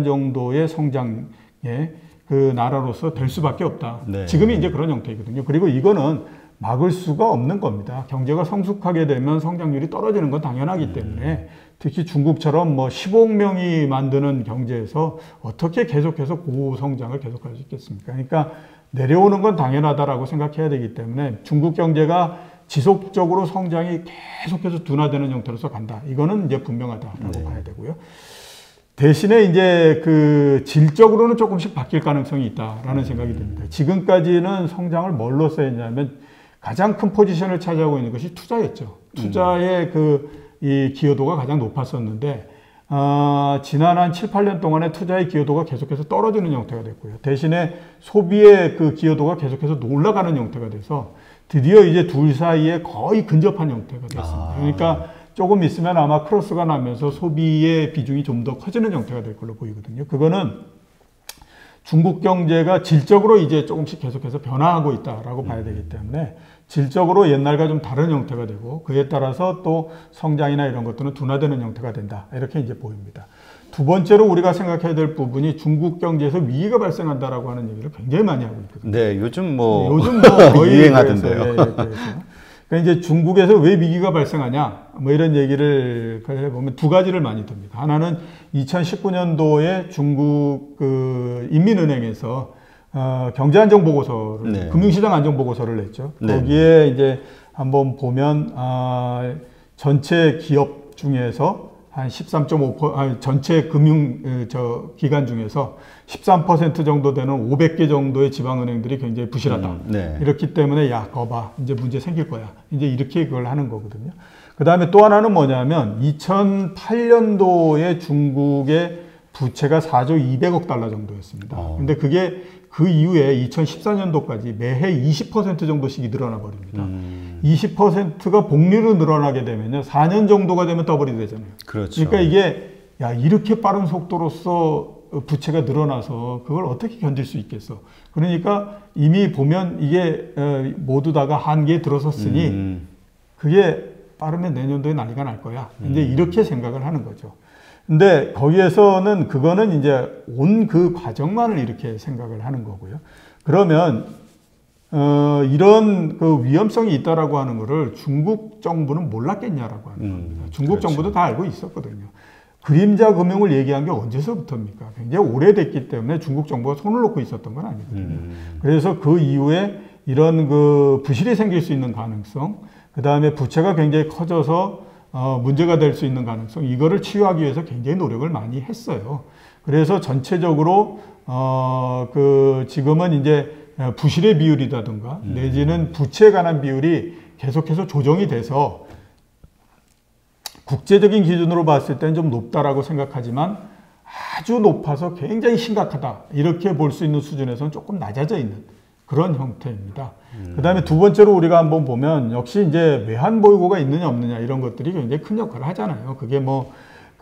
정도의 성장의 그 나라로서 될 수밖에 없다. 네. 지금이 이제 그런 형태이거든요. 그리고 이거는 막을 수가 없는 겁니다. 경제가 성숙하게 되면 성장률이 떨어지는 건 당연하기 때문에 특히 중국처럼 뭐 15억 명이 만드는 경제에서 어떻게 계속해서 고성장을 계속할 수 있겠습니까? 그러니까 내려오는 건 당연하다라고 생각해야 되기 때문에 중국 경제가 지속적으로 성장이 계속해서 둔화되는 형태로서 간다. 이거는 이제 분명하다라고 봐야 되고요. 대신에 이제 그 질적으로는 조금씩 바뀔 가능성이 있다라는 생각이 듭니다. 지금까지는 성장을 뭘로 써야냐면 가장 큰 포지션을 차지하고 있는 것이 투자였죠. 투자의 이 기여도가 가장 높았었는데 지난 한 7, 8년 동안에 투자의 기여도가 계속해서 떨어지는 형태가 됐고요. 대신에 소비의 그 기여도가 계속해서 올라가는 형태가 돼서 드디어 이제 둘 사이에 거의 근접한 형태가 됐습니다. 그러니까 조금 있으면 아마 크로스가 나면서 소비의 비중이 좀 더 커지는 형태가 될 걸로 보이거든요. 그거는 중국 경제가 질적으로 이제 조금씩 계속해서 변화하고 있다라고 봐야 되기 때문에 질적으로 옛날과 좀 다른 형태가 되고 그에 따라서 또 성장이나 이런 것들은 둔화되는 형태가 된다. 이렇게 이제 보입니다. 두 번째로 우리가 생각해야 될 부분이 중국 경제에서 위기가 발생한다라고 하는 얘기를 굉장히 많이 하고 있거든요. 네, 요즘 뭐 거의 유행하던데요. 그러니까 이제 중국에서 왜 위기가 발생하냐 뭐 이런 얘기를 해보면 두 가지를 많이 듭니다. 하나는 2019년도에 중국 그 인민은행에서 경제안정보고서를 금융시장 안정보고서를 냈죠. 네. 거기에 이제 한번 보면 전체 기업 중에서 한 13.5% 전체 기관 중에서 13% 정도 되는 500개 정도의 지방은행들이 굉장히 부실하다. 이렇기 때문에 야, 거봐. 이제 문제 생길 거야. 이제 이렇게 그걸 하는 거거든요. 그 다음에 또 하나는 뭐냐면 2008년도에 중국의 부채가 4조 200억 달러 정도였습니다. 근데 그게 그 이후에 2014년도까지 매해 20% 정도씩 늘어나 버립니다. 20%가 복리로 늘어나게 되면요. 4년 정도가 되면 더블이 되잖아요. 그렇죠. 그러니까 이게 야, 이렇게 빠른 속도로서 부채가 늘어나서 그걸 어떻게 견딜 수 있겠어. 그러니까 이미 보면 이게 모두 다가 한계에 들어섰으니 그게 빠르면 내년도에 난리가 날 거야. 이제 이렇게 생각을 하는 거죠. 근데 거기에서는 그거는 이제 온 그 과정만을 이렇게 생각을 하는 거고요. 그러면 이런 그 위험성이 있다라고 하는 거를 중국 정부는 몰랐겠냐라고 하는 겁니다. 중국 그렇죠. 정부도 다 알고 있었거든요. 그림자 금융을 얘기한 게 언제서부터입니까? 굉장히 오래됐기 때문에 중국 정부가 손을 놓고 있었던 건 아니거든요. 그래서 그 이후에 이런 그 부실이 생길 수 있는 가능성, 그 다음에 부채가 굉장히 커져서 문제가 될 수 있는 가능성, 이거를 치유하기 위해서 굉장히 노력을 많이 했어요. 그래서 전체적으로 그 지금은 이제 부실의 비율이라든가 내지는 부채에 관한 비율이 계속해서 조정이 돼서 국제적인 기준으로 봤을 때는 좀 높다라고 생각하지만 아주 높아서 굉장히 심각하다 이렇게 볼 수 있는 수준에서는 조금 낮아져 있는 그런 형태입니다. 그 다음에 두 번째로 우리가 한번 보면 역시 이제 외환 보유고가 있느냐 없느냐 이런 것들이 굉장히 큰 역할을 하잖아요. 그게 뭐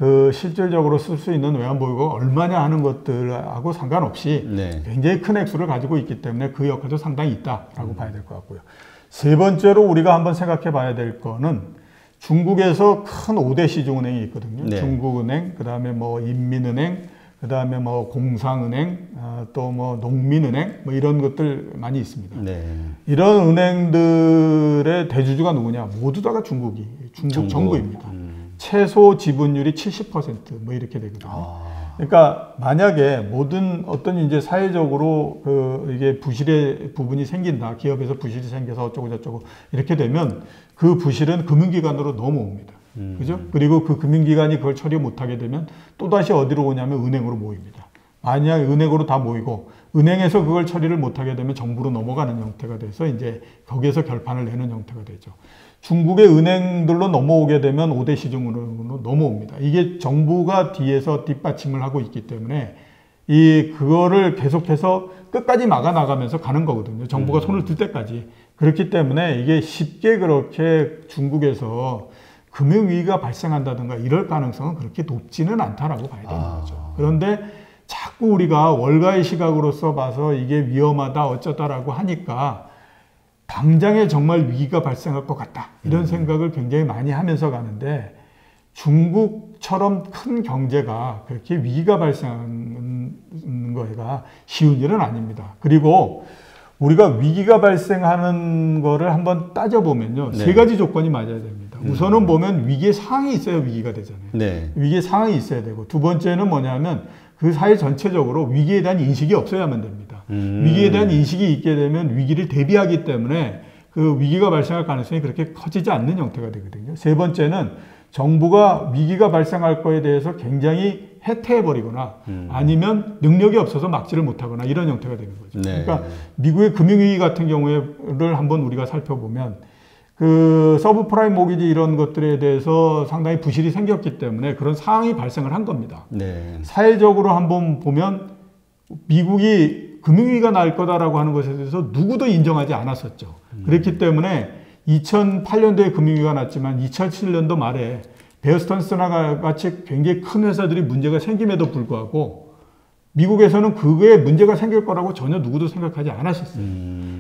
그 실질적으로 쓸 수 있는 외환 보유고가 얼마냐 하는 것들하고 상관없이 네. 굉장히 큰 액수를 가지고 있기 때문에 그 역할도 상당히 있다라고 봐야 될 것 같고요. 세 번째로 우리가 한번 생각해 봐야 될 거는 중국에서 큰 5대 시중은행이 있거든요. 네. 중국은행, 그 다음에 뭐 인민은행, 그 다음에 뭐 공상은행, 또 뭐 농민은행, 뭐 이런 것들 많이 있습니다. 네. 이런 은행들의 대주주가 누구냐? 모두 다가 중국 정부입니다. 최소 지분율이 70% 이렇게 되거든요. 그러니까 만약에 모든 어떤 이제 사회적으로 그 이게 부실의 부분이 생긴다. 기업에서 부실이 생겨서 어쩌고 저쩌고 이렇게 되면 그 부실은 금융기관으로 넘어옵니다. 그죠? 그리고 그 금융기관이 그걸 처리 못하게 되면 또다시 어디로 오냐면 은행으로 모입니다. 만약 은행으로 다 모이고 은행에서 그걸 처리를 못하게 되면 정부로 넘어가는 형태가 돼서 이제 거기에서 결판을 내는 형태가 되죠. 중국의 은행들로 넘어오게 되면 5대 시중은행으로 넘어옵니다. 이게 정부가 뒤에서 뒷받침을 하고 있기 때문에 그거를 계속해서 끝까지 막아 나가면서 가는 거거든요. 정부가 손을 들 때까지. 그렇기 때문에 이게 쉽게 그렇게 중국에서 금융위기가 발생한다든가 이럴 가능성은 그렇게 높지는 않다라고 봐야 되는 거죠. 그런데 자꾸 우리가 월가의 시각으로서 봐서 이게 위험하다 어쩌다라고 하니까 당장에 정말 위기가 발생할 것 같다. 이런 생각을 굉장히 많이 하면서 가는데 중국처럼 큰 경제가 그렇게 위기가 발생하는 거가 쉬운 일은 아닙니다. 그리고 우리가 위기가 발생하는 거를 한번 따져보면요. 네. 세 가지 조건이 맞아야 됩니다. 우선은 보면 위기의 상황이 있어야 위기가 되잖아요. 네. 위기의 상황이 있어야 되고 두 번째는 뭐냐면 그 사회 전체적으로 위기에 대한 인식이 없어야만 됩니다. 위기에 대한 인식이 있게 되면 위기를 대비하기 때문에 그 위기가 발생할 가능성이 그렇게 커지지 않는 형태가 되거든요. 세 번째는 정부가 위기가 발생할 거에 대해서 굉장히 해태해버리거나 아니면 능력이 없어서 막지를 못하거나 이런 형태가 되는 거죠. 네. 그러니까 미국의 금융위기 같은 경우를 한번 우리가 살펴보면 그 서브프라임 모기지 이런 것들에 대해서 상당히 부실이 생겼기 때문에 그런 상황이 발생을 한 겁니다. 네. 사회적으로 한번 보면 미국이 금융위기가 날 거다라고 하는 것에 대해서 누구도 인정하지 않았었죠. 그렇기 때문에 2008년도에 금융위기가 났지만 2007년도 말에 베어스턴스나 같이 굉장히 큰 회사들이 문제가 생김에도 불구하고 미국에서는 그거에 문제가 생길 거라고 전혀 누구도 생각하지 않았었어요.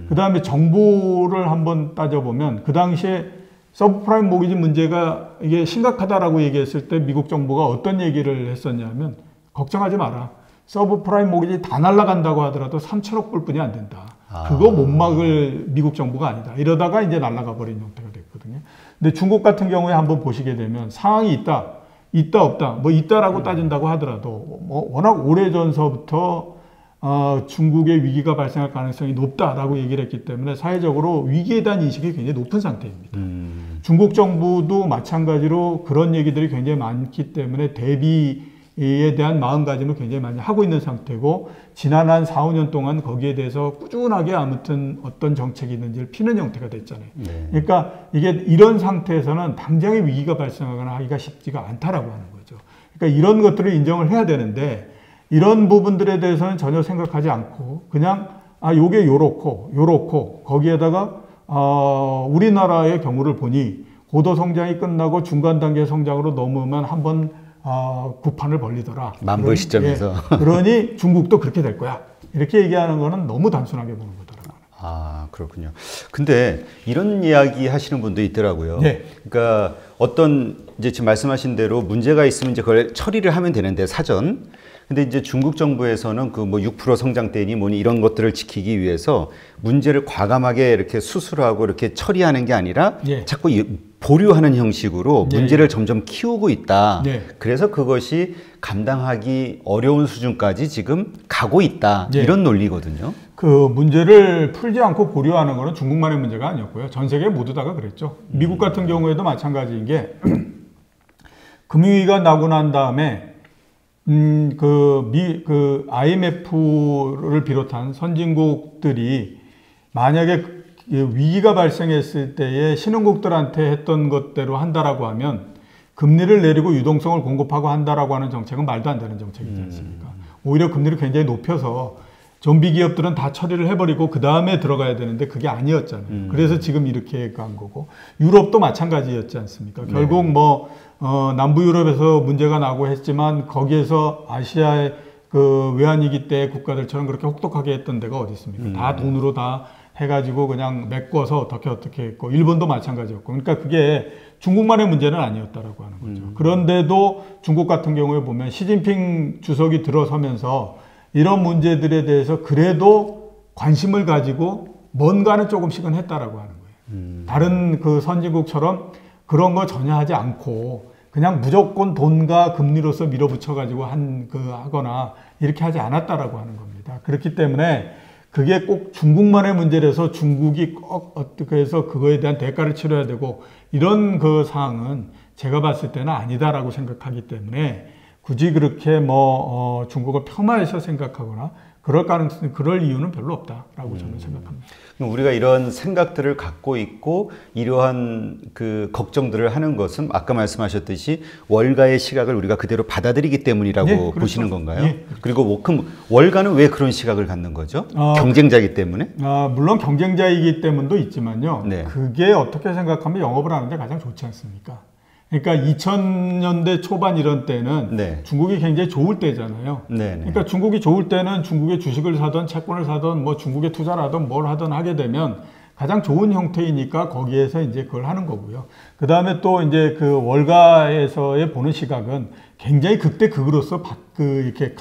그 다음에 정보를 한번 따져보면 그 당시에 서브프라임 모기지 문제가 이게 심각하다라고 얘기했을 때 미국 정부가 어떤 얘기를 했었냐면 걱정하지 마라. 서브프라임 모기지 다 날아간다고 하더라도 3천억 불뿐이 안 된다. 그거 못 막을 미국 정부가 아니다. 이러다가 이제 날아가 버린 형태가 됐거든요. 근데 중국 같은 경우에 한번 보시게 되면 상황이 있다, 없다, 뭐 있다라고 따진다고 하더라도 뭐 워낙 오래전서부터 중국의 위기가 발생할 가능성이 높다라고 얘기를 했기 때문에 사회적으로 위기에 대한 인식이 굉장히 높은 상태입니다. 중국 정부도 마찬가지로 그런 얘기들이 굉장히 많기 때문에 대비에 대한 마음가짐을 굉장히 많이 하고 있는 상태고 지난 한 4, 5년 동안 거기에 대해서 꾸준하게 아무튼 어떤 정책이 있는지를 피는 형태가 됐잖아요. 네. 그러니까 이게 이런 상태에서는 당장의 위기가 발생하거나 하기가 쉽지가 않다라고 하는 거죠. 그러니까 이런 것들을 인정을 해야 되는데 이런 부분들에 대해서는 전혀 생각하지 않고 그냥 요게 요렇고 거기에다가 우리나라의 경우를 보니 고도 성장이 끝나고 중간 단계 성장으로 넘으면 한번 구판을 벌리더라. 만불 시점에서. 예, 그러니 중국도 그렇게 될 거야. 이렇게 얘기하는 거는 너무 단순하게 보는 거더라고요. 아, 그렇군요. 근데 이런 이야기 하시는 분도 있더라고요. 네. 그러니까 어떤 이제 지금 말씀하신 대로 문제가 있으면 이제 그걸 처리를 하면 되는데 사전. 근데 이제 중국 정부에서는 그 뭐 6% 성장대니 뭐니 이런 것들을 지키기 위해서 문제를 과감하게 이렇게 수술하고 이렇게 처리하는 게 아니라 예. 자꾸 보류하는 형식으로 예. 문제를 점점 키우고 있다. 예. 그래서 그것이 감당하기 어려운 수준까지 지금 가고 있다. 예. 이런 논리거든요. 그 문제를 풀지 않고 보류하는 것은 중국만의 문제가 아니었고요. 전 세계 모두 다가 그랬죠. 미국 같은 경우에도 마찬가지인 게 금융위기가 나고 난 다음에 IMF를 비롯한 선진국들이 만약에 위기가 발생했을 때에 신흥국들한테 했던 것대로 한다라고 하면 금리를 내리고 유동성을 공급하고 한다라고 하는 정책은 말도 안 되는 정책이지 않습니까? 오히려 금리를 굉장히 높여서 좀비 기업들은 다 처리를 해버리고 그 다음에 들어가야 되는데 그게 아니었잖아요. 그래서 지금 이렇게 간 거고 유럽도 마찬가지였지 않습니까? 네. 결국 뭐 남부 유럽에서 문제가 나고 했지만 거기에서 아시아의 그 외환위기 때 국가들처럼 그렇게 혹독하게 했던 데가 어디 있습니까? 다 돈으로 다 해가지고 그냥 메꿔서 어떻게 했고 일본도 마찬가지였고 그러니까 그게 중국만의 문제는 아니었다라고 하는 거죠. 그런데도 중국 같은 경우에 보면 시진핑 주석이 들어서면서 이런 문제들에 대해서 그래도 관심을 가지고 뭔가는 조금씩은 했다라고 하는 거예요. 다른 그 선진국처럼 그런 거 전혀 하지 않고 그냥 무조건 돈과 금리로서 밀어붙여가지고 하거나 이렇게 하지 않았다라고 하는 겁니다. 그렇기 때문에 그게 꼭 중국만의 문제라서 중국이 꼭 어떻게 해서 그거에 대한 대가를 치러야 되고 이런 그 사항은 제가 봤을 때는 아니다라고 생각하기 때문에 굳이 그렇게 중국을 폄하해서 생각하거나 그럴 이유는 별로 없다라고 저는 생각합니다. 우리가 이런 생각들을 갖고 있고 이러한 그 걱정들을 하는 것은 아까 말씀하셨듯이 월가의 시각을 우리가 그대로 받아들이기 때문이라고 네, 그렇죠. 보시는 건가요? 예. 그리고 그럼 월가는 왜 그런 시각을 갖는 거죠? 경쟁자이기 때문에? 물론 경쟁자이기 때문도 있지만요. 네. 그게 어떻게 생각하면 영업을 하는데 가장 좋지 않습니까? 그러니까 2000년대 초반 이런 때는 네. 중국이 굉장히 좋을 때잖아요. 네. 그러니까 중국이 좋을 때는 중국의 주식을 사든 채권을 사든 뭐 중국에 투자를 하든 뭘 하든 하게 되면 가장 좋은 형태이니까 거기에서 이제 그걸 하는 거고요. 그 다음에 또 이제 그 월가에서의 보는 시각은 굉장히 극대극으로서 이렇게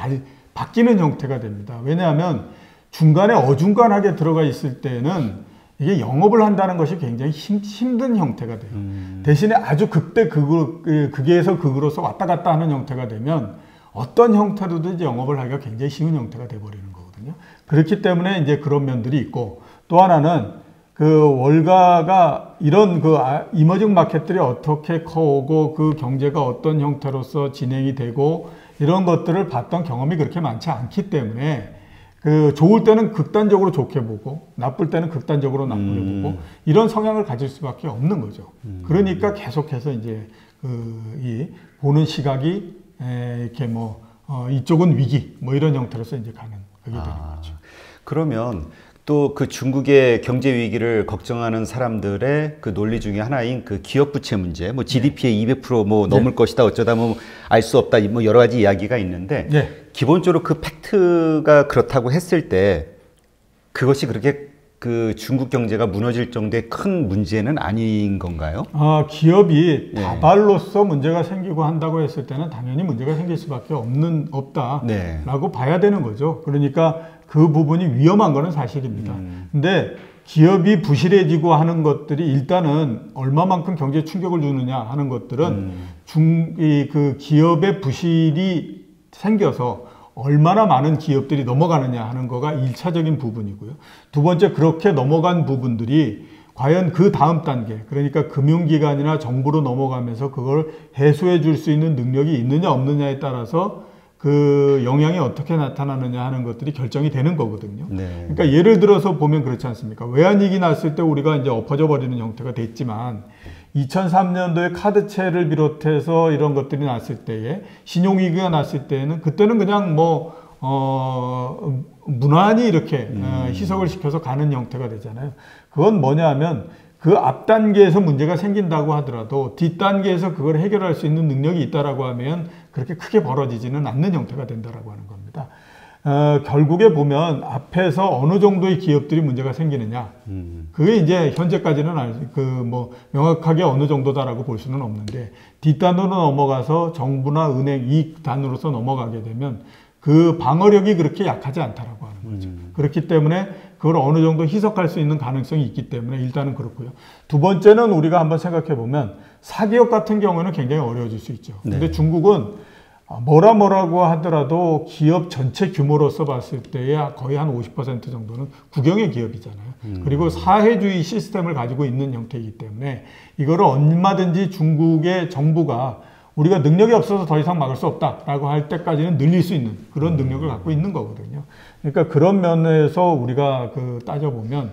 바뀌는 형태가 됩니다. 왜냐하면 중간에 어중간하게 들어가 있을 때는 이게 영업을 한다는 것이 굉장히 힘든 형태가 돼요. 대신에 아주 극에서 극으로서 왔다 갔다 하는 형태가 되면 어떤 형태로도 이제 영업을 하기가 굉장히 쉬운 형태가 돼버리는 거거든요. 그렇기 때문에 이제 그런 면들이 있고 또 하나는 그 월가가 이런 그 이머징 마켓들이 어떻게 커오고 그 경제가 어떤 형태로서 진행이 되고 이런 것들을 봤던 경험이 그렇게 많지 않기 때문에 그 좋을 때는 극단적으로 좋게 보고 나쁠 때는 극단적으로 나쁘게 보고 이런 성향을 가질 수밖에 없는 거죠. 그러니까 계속해서 이제 이 보는 시각이 이렇게 이쪽은 위기 이런 형태로서 이제 가는 그게 되는 거죠. 그러면 또 그 중국의 경제 위기를 걱정하는 사람들의 그 논리 중에 하나인 그 기업 부채 문제, 뭐 GDP의 200% 넘을 것이다 어쩌다 알 수 없다 여러 가지 이야기가 있는데 기본적으로 그 팩트가 그렇다고 했을 때 그것이 그렇게 그 중국 경제가 무너질 정도의 큰 문제는 아닌 건가요? 기업이 다발로서 문제가 생기고 한다고 했을 때는 당연히 문제가 생길 수밖에 없다라고 봐야 되는 거죠. 그러니까 그 부분이 위험한 거는 사실입니다. 근데 기업이 부실해지고 하는 것들이 일단은 얼마만큼 경제에 충격을 주느냐 하는 것들은 그 기업의 부실이 생겨서 얼마나 많은 기업들이 넘어가느냐 하는 거가 1차적인 부분이고요. 두 번째, 그렇게 넘어간 부분들이 과연 그 다음 단계, 그러니까 금융기관이나 정부로 넘어가면서 그걸 해소해 줄 수 있는 능력이 있느냐 없느냐에 따라서 그 영향이 어떻게 나타나느냐 하는 것들이 결정이 되는 거거든요. 그러니까 예를 들어서 보면 그렇지 않습니까? 외환위기 났을 때 우리가 이제 엎어져 버리는 형태가 됐지만 2003년도에 카드채를 비롯해서 이런 것들이 났을 때에 신용위기가 났을 때는 그때는 그냥 무난히 이렇게 희석을 시켜서 가는 형태가 되잖아요. 그건 뭐냐 하면 그 앞 단계에서 문제가 생긴다고 하더라도 뒷 단계에서 그걸 해결할 수 있는 능력이 있다라고 하면 그렇게 크게 벌어지지는 않는 형태가 된다라고 하는 겁니다. 결국에 보면 앞에서 어느 정도의 기업들이 문제가 생기느냐, 그게 이제 현재까지는 명확하게 어느 정도다라고 볼 수는 없는데, 뒷단으로 넘어가서 정부나 은행 이익 단으로서 넘어가게 되면 그 방어력이 그렇게 약하지 않다라고 하는 거죠. 그렇기 때문에 그걸 어느 정도 희석할 수 있는 가능성이 있기 때문에 일단은 그렇고요. 두 번째는 우리가 한번 생각해 보면 사기업 같은 경우는 굉장히 어려워질 수 있죠. 근데 중국은 뭐라고 하더라도 기업 전체 규모로서 봤을 때에 거의 한 50% 정도는 국영의 기업이잖아요. 그리고 사회주의 시스템을 가지고 있는 형태이기 때문에 이거를 얼마든지 중국의 정부가 우리가 능력이 없어서 더 이상 막을 수 없다라고 할 때까지는 늘릴 수 있는 그런 능력을 갖고 있는 거거든요. 그러니까 그런 면에서 우리가 따져보면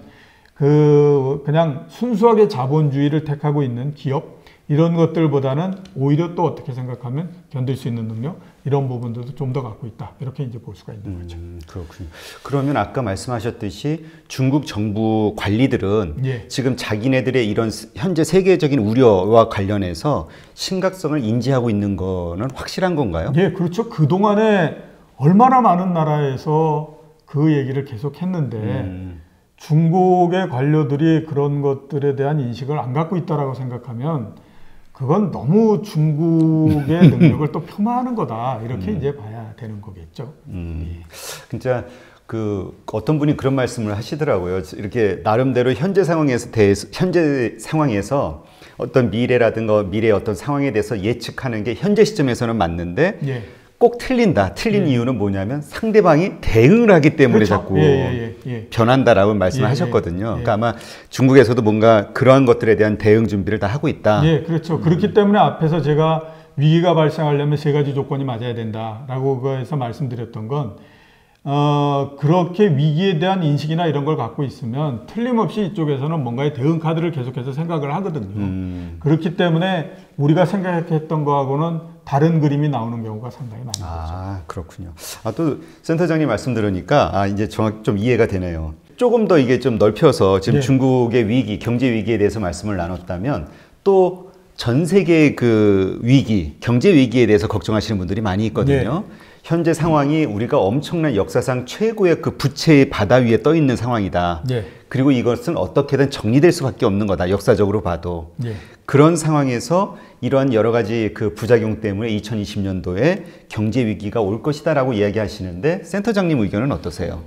그냥 순수하게 자본주의를 택하고 있는 기업 이런 것들보다는 오히려 또 어떻게 생각하면 견딜 수 있는 능력 이런 부분들도 좀 더 갖고 있다 이렇게 이제 볼 수가 있는 거죠. 그렇군요. 그러면 아까 말씀하셨듯이 중국 정부 관리들은 지금 자기네들의 이런 현재 세계적인 우려와 관련해서 심각성을 인지하고 있는 거는 확실한 건가요? 예, 그렇죠. 그 동안에 얼마나 많은 나라에서 그 얘기를 계속 했는데 중국의 관료들이 그런 것들에 대한 인식을 안 갖고 있다라고 생각하면 그건 너무 중국의 능력을 또 폄하하는 거다 이렇게 이제 봐야 되는 거겠죠. 진짜 어떤 분이 그런 말씀을 하시더라고요. 이렇게 나름대로 현재 상황에서 어떤 미래라든가 미래의 어떤 상황에 대해서 예측하는 게 현재 시점에서는 맞는데 꼭 틀린다. 틀린 이유는 뭐냐면 상대방이 대응을 하기 때문에 자꾸 변한다라고 말씀을 하셨거든요. 그러니까 아마 중국에서도 뭔가 그러한 것들에 대한 대응 준비를 다 하고 있다. 예, 그렇죠. 그렇기 때문에 앞에서 제가 위기가 발생하려면 세 가지 조건이 맞아야 된다라고 해서 말씀드렸던 건 그렇게 위기에 대한 인식이나 이런 걸 갖고 있으면 틀림없이 이쪽에서는 뭔가의 대응 카드를 계속해서 생각을 하거든요. 그렇기 때문에 우리가 생각했던 거하고는 다른 그림이 나오는 경우가 상당히 많은 거죠. 그렇군요. 또 센터장님 말씀 들으니까 이제 정확히 좀 이해가 되네요. 조금 더 이게 좀 넓혀서 지금 중국의 위기, 경제 위기에 대해서 말씀을 나눴다면 또 전 세계의 그 위기, 경제 위기에 대해서 걱정하시는 분들이 많이 있거든요. 현재 상황이 우리가 엄청난 역사상 최고의 그 부채의 바다 위에 떠 있는 상황이다. 그리고 이것은 어떻게든 정리될 수밖에 없는 거다. 역사적으로 봐도. 그런 상황에서 이러한 여러 가지 그 부작용 때문에 2020년도에 경제 위기가 올 것이다라고 이야기하시는데 센터장님 의견은 어떠세요?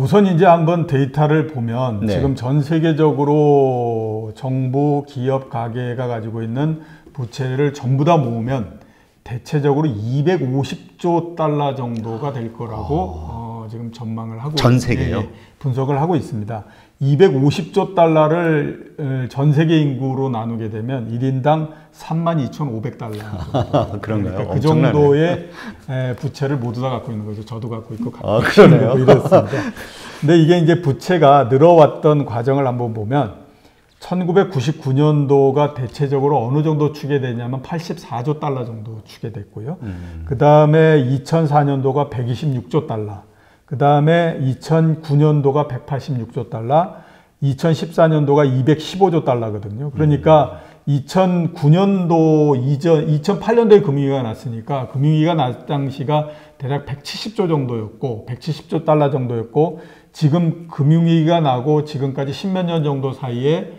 우선 이제 한번 데이터를 보면 지금 전 세계적으로 정부, 기업, 가계가 가지고 있는 부채를 전부 다 모으면 대체적으로 250조 달러 정도가 될 거라고 지금 전망을 하고 전 세계요? 분석을 하고 있습니다. 250조 달러를 전 세계 인구로 나누게 되면 1인당 32,500달러. 그런가요? 그러니까 그 정도의 부채를 모두 다 갖고 있는 거죠. 저도 갖고 있고 그러네요. 이렇습니다. 근데 이게 이제 부채가 늘어왔던 과정을 한번 보면 1999년도가 대체적으로 어느 정도 추계되냐면 84조 달러 정도 추계됐고요. 그 다음에 2004년도가 126조 달러. 그 다음에 2009년도가 186조 달러, 2014년도가 215조 달러거든요. 그러니까 2009년도 이전, 2008년도에 금융위기가 났으니까 금융위기가 날 당시가 대략 170조 정도였고, 170조 달러 정도였고, 지금 금융위기가 나고 지금까지 10몇 년 정도 사이에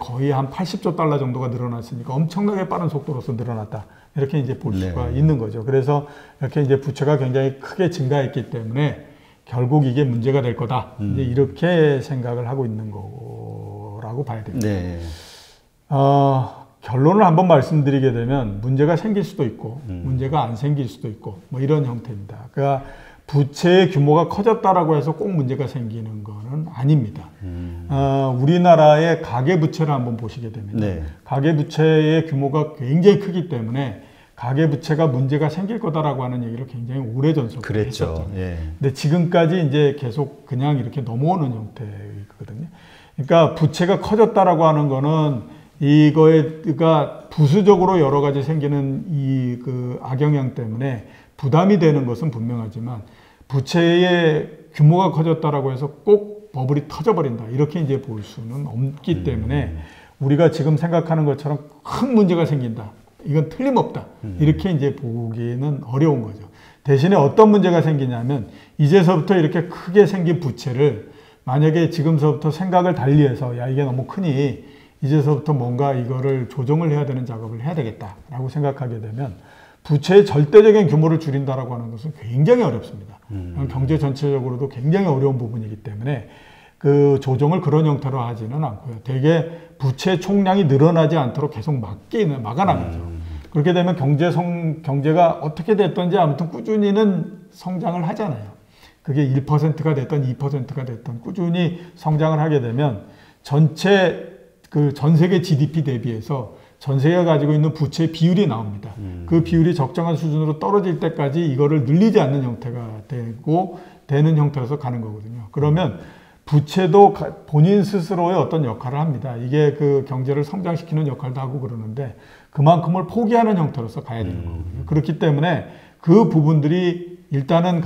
거의 한 80조 달러 정도가 늘어났으니까 엄청나게 빠른 속도로서 늘어났다. 이렇게 이제 볼 수가 있는 거죠. 그래서 이렇게 이제 부채가 굉장히 크게 증가했기 때문에 결국 이게 문제가 될 거다. 이제 이렇게 생각을 하고 있는 거라고 봐야 됩니다. 결론을 한번 말씀드리게 되면 문제가 생길 수도 있고 문제가 안 생길 수도 있고 뭐 이런 형태입니다. 그러니까 부채의 규모가 커졌다라고 해서 꼭 문제가 생기는 거는 아닙니다. 우리나라의 가계부채를 한번 보시게 되면 가계부채의 규모가 굉장히 크기 때문에 가계부채가 문제가 생길 거다라고 하는 얘기를 굉장히 오래전부터 했었죠. 근데 지금까지 이제 계속 그냥 이렇게 넘어오는 형태거든요. 그러니까 부채가 커졌다라고 하는 거는 이거가 부수적으로 여러 가지 생기는 이 그 악영향 때문에 부담이 되는 것은 분명하지만 부채의 규모가 커졌다라고 해서 꼭 버블이 터져버린다 이렇게 이제 볼 수는 없기 때문에 우리가 지금 생각하는 것처럼 큰 문제가 생긴다. 이건 틀림없다. 이렇게 이제 보기는 어려운 거죠. 대신에 어떤 문제가 생기냐면 이제서부터 이렇게 크게 생긴 부채를 만약에 지금서부터 생각을 달리해서 야 이게 너무 크니 이제서부터 뭔가 이거를 조정을 해야 되는 작업을 해야 되겠다라고 생각하게 되면 부채의 절대적인 규모를 줄인다라고 하는 것은 굉장히 어렵습니다. 경제 전체적으로도 굉장히 어려운 부분이기 때문에 그 조정을 그런 형태로 하지는 않고요. 대개 부채 총량이 늘어나지 않도록 계속 막아나가죠. 그렇게 되면 경제가 어떻게 됐든지 아무튼 꾸준히는 성장을 하잖아요. 그게 1%가 됐든 2%가 됐든 꾸준히 성장을 하게 되면 전체 전 세계 GDP 대비해서 전 세계가 가지고 있는 부채의 비율이 나옵니다. 그 비율이 적정한 수준으로 떨어질 때까지 이거를 늘리지 않는 형태가 되는 형태로서 가는 거거든요. 그러면 부채도 본인 스스로의 어떤 역할을 합니다. 이게 그 경제를 성장시키는 역할도 하고 그러는데 그만큼을 포기하는 형태로서 가야 되는 거거든요. 그렇기 때문에 그 부분들이 일단은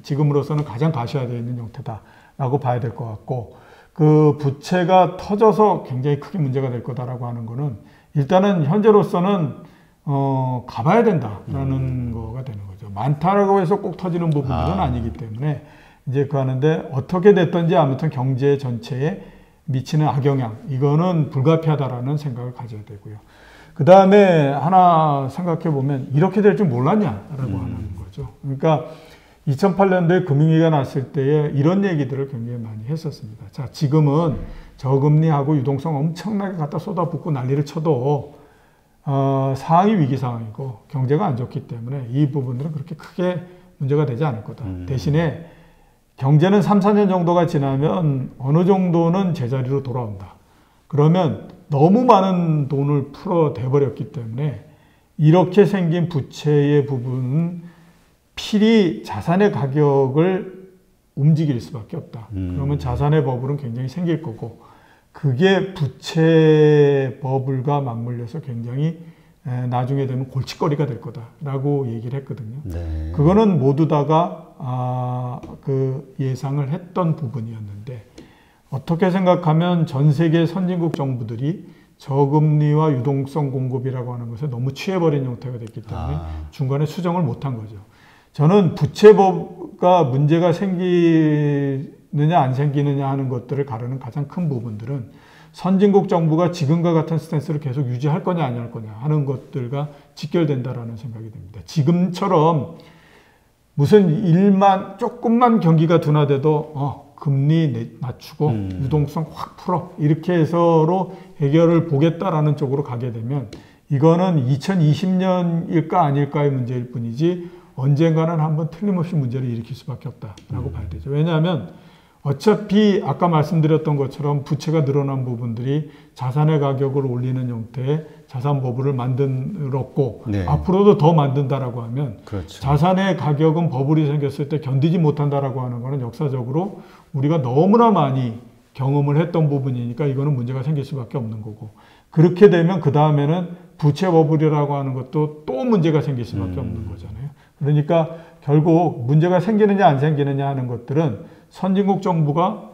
지금으로서는 가장 가셔야되어 있는 형태다라고 봐야 될 것 같고 그 부채가 터져서 굉장히 크게 문제가 될 거다라고 하는 거는 일단은 현재로서는 가봐야 된다라는 거가 되는 거죠. 많다라고 해서 꼭 터지는 부분들은 아니기 때문에 이제 그 하는데 어떻게 됐든지 아무튼 경제 전체에 미치는 악영향 이거는 불가피하다라는 생각을 가져야 되고요. 그 다음에 하나 생각해 보면 이렇게 될 줄 몰랐냐라고 하는 거죠. 그러니까 2008년도에 금융위기가 났을 때에 이런 얘기들을 굉장히 많이 했었습니다. 자, 지금은 저금리하고 유동성 엄청나게 갖다 쏟아붓고 난리를 쳐도 상황이 위기 상황이고 경제가 안 좋기 때문에 이 부분들은 그렇게 크게 문제가 되지 않을 거다. 대신에 경제는 3, 4년 정도가 지나면 어느 정도는 제자리로 돌아온다. 그러면 너무 많은 돈을 풀어대버렸기 때문에 이렇게 생긴 부채의 부분은 필히 자산의 가격을 움직일 수밖에 없다. 그러면 자산의 버블은 굉장히 생길 거고 그게 부채 버블과 맞물려서 굉장히 나중에 되면 골칫거리가 될 거다라고 얘기를 했거든요. 네. 그거는 모두 다가 그 예상을 했던 부분이었는데 어떻게 생각하면 전 세계 선진국 정부들이 저금리와 유동성 공급이라고 하는 것에 너무 취해버린 형태가 됐기 때문에 중간에 수정을 못한 거죠. 저는 부채가 문제가 생기느냐 안 생기느냐 하는 것들을 가르는 가장 큰 부분들은 선진국 정부가 지금과 같은 스탠스를 계속 유지할 거냐 안 할 거냐 하는 것들과 직결된다라는 생각이 듭니다. 지금처럼 무슨 조금만 경기가 둔화돼도 금리 낮추고 유동성 확 풀어 이렇게 해서로 해결을 보겠다라는 쪽으로 가게 되면 이거는 2020년일까 아닐까의 문제일 뿐이지 언젠가는 한번 틀림없이 문제를 일으킬 수밖에 없다라고 봐야 되죠. 왜냐하면 어차피 아까 말씀드렸던 것처럼 부채가 늘어난 부분들이 자산의 가격을 올리는 형태의 자산 버블을 만들었고 네. 앞으로도 더 만든다라고 하면 그렇죠. 자산의 가격은 버블이 생겼을 때 견디지 못한다라고 하는 것은 역사적으로 우리가 너무나 많이 경험을 했던 부분이니까 이거는 문제가 생길 수밖에 없는 거고 그렇게 되면 그 다음에는 부채 버블이라고 하는 것도 또 문제가 생길 수밖에 없는 거잖아요. 그러니까 결국 문제가 생기느냐 안 생기느냐 하는 것들은 선진국 정부가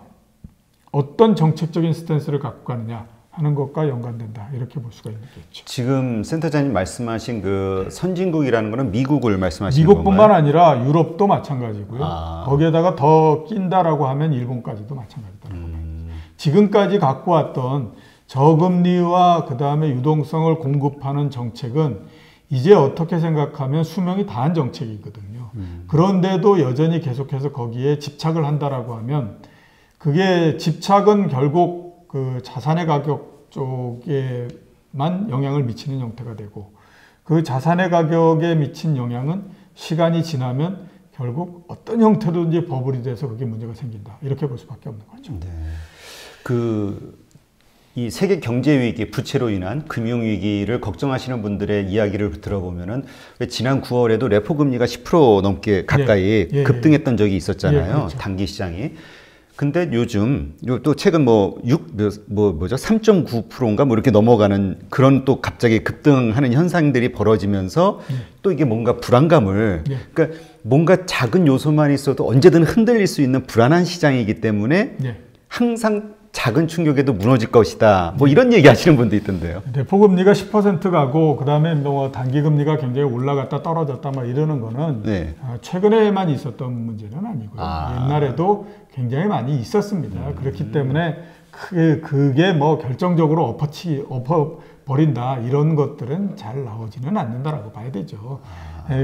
어떤 정책적인 스탠스를 갖고 가느냐 하는 것과 연관된다. 이렇게 볼 수가 있겠죠. 지금 센터장님 말씀하신 그 선진국이라는 거는 미국을 말씀하시는 건가요? 미국뿐만 아니라 유럽도 마찬가지고요. 거기에다가 더 낀다라고 하면 일본까지도 마찬가지다라고 봐요. 지금까지 갖고 왔던 저금리와 그 다음에 유동성을 공급하는 정책은 이제 어떻게 생각하면 수명이 다한 정책이거든요. 그런데도 여전히 계속해서 거기에 집착을 한다라고 하면 그게 집착은 결국 그 자산의 가격 쪽에만 영향을 미치는 형태가 되고 그 자산의 가격에 미친 영향은 시간이 지나면 결국 어떤 형태로든지 버블이 돼서 그게 문제가 생긴다. 이렇게 볼 수밖에 없는 거죠. 네. 이 세계 경제 위기, 부채로 인한 금융 위기를 걱정하시는 분들의 이야기를 들어보면은 왜 지난 9월에도 레포 금리가 10% 넘게 가까이 급등했던 적이 있었잖아요. 그렇죠. 단기 시장이. 근데 요즘 또 최근 뭐죠? 3.9%인가 뭐 이렇게 넘어가는 그런 또 갑자기 급등하는 현상들이 벌어지면서 또 이게 뭔가 불안감을 그러니까 뭔가 작은 요소만 있어도 언제든 흔들릴 수 있는 불안한 시장이기 때문에 항상 작은 충격에도 무너질 것이다. 뭐 이런 얘기 하시는 분도 있던데요. 대포금리가 10% 가고 그다음에 뭐 단기금리가 굉장히 올라갔다 떨어졌다 막 이러는 거는 최근에만 있었던 문제는 아니고요. 옛날에도 굉장히 많이 있었습니다. 그렇기 때문에 그게 뭐 결정적으로 엎어버린다 이런 것들은 잘 나오지는 않는다라고 봐야 되죠.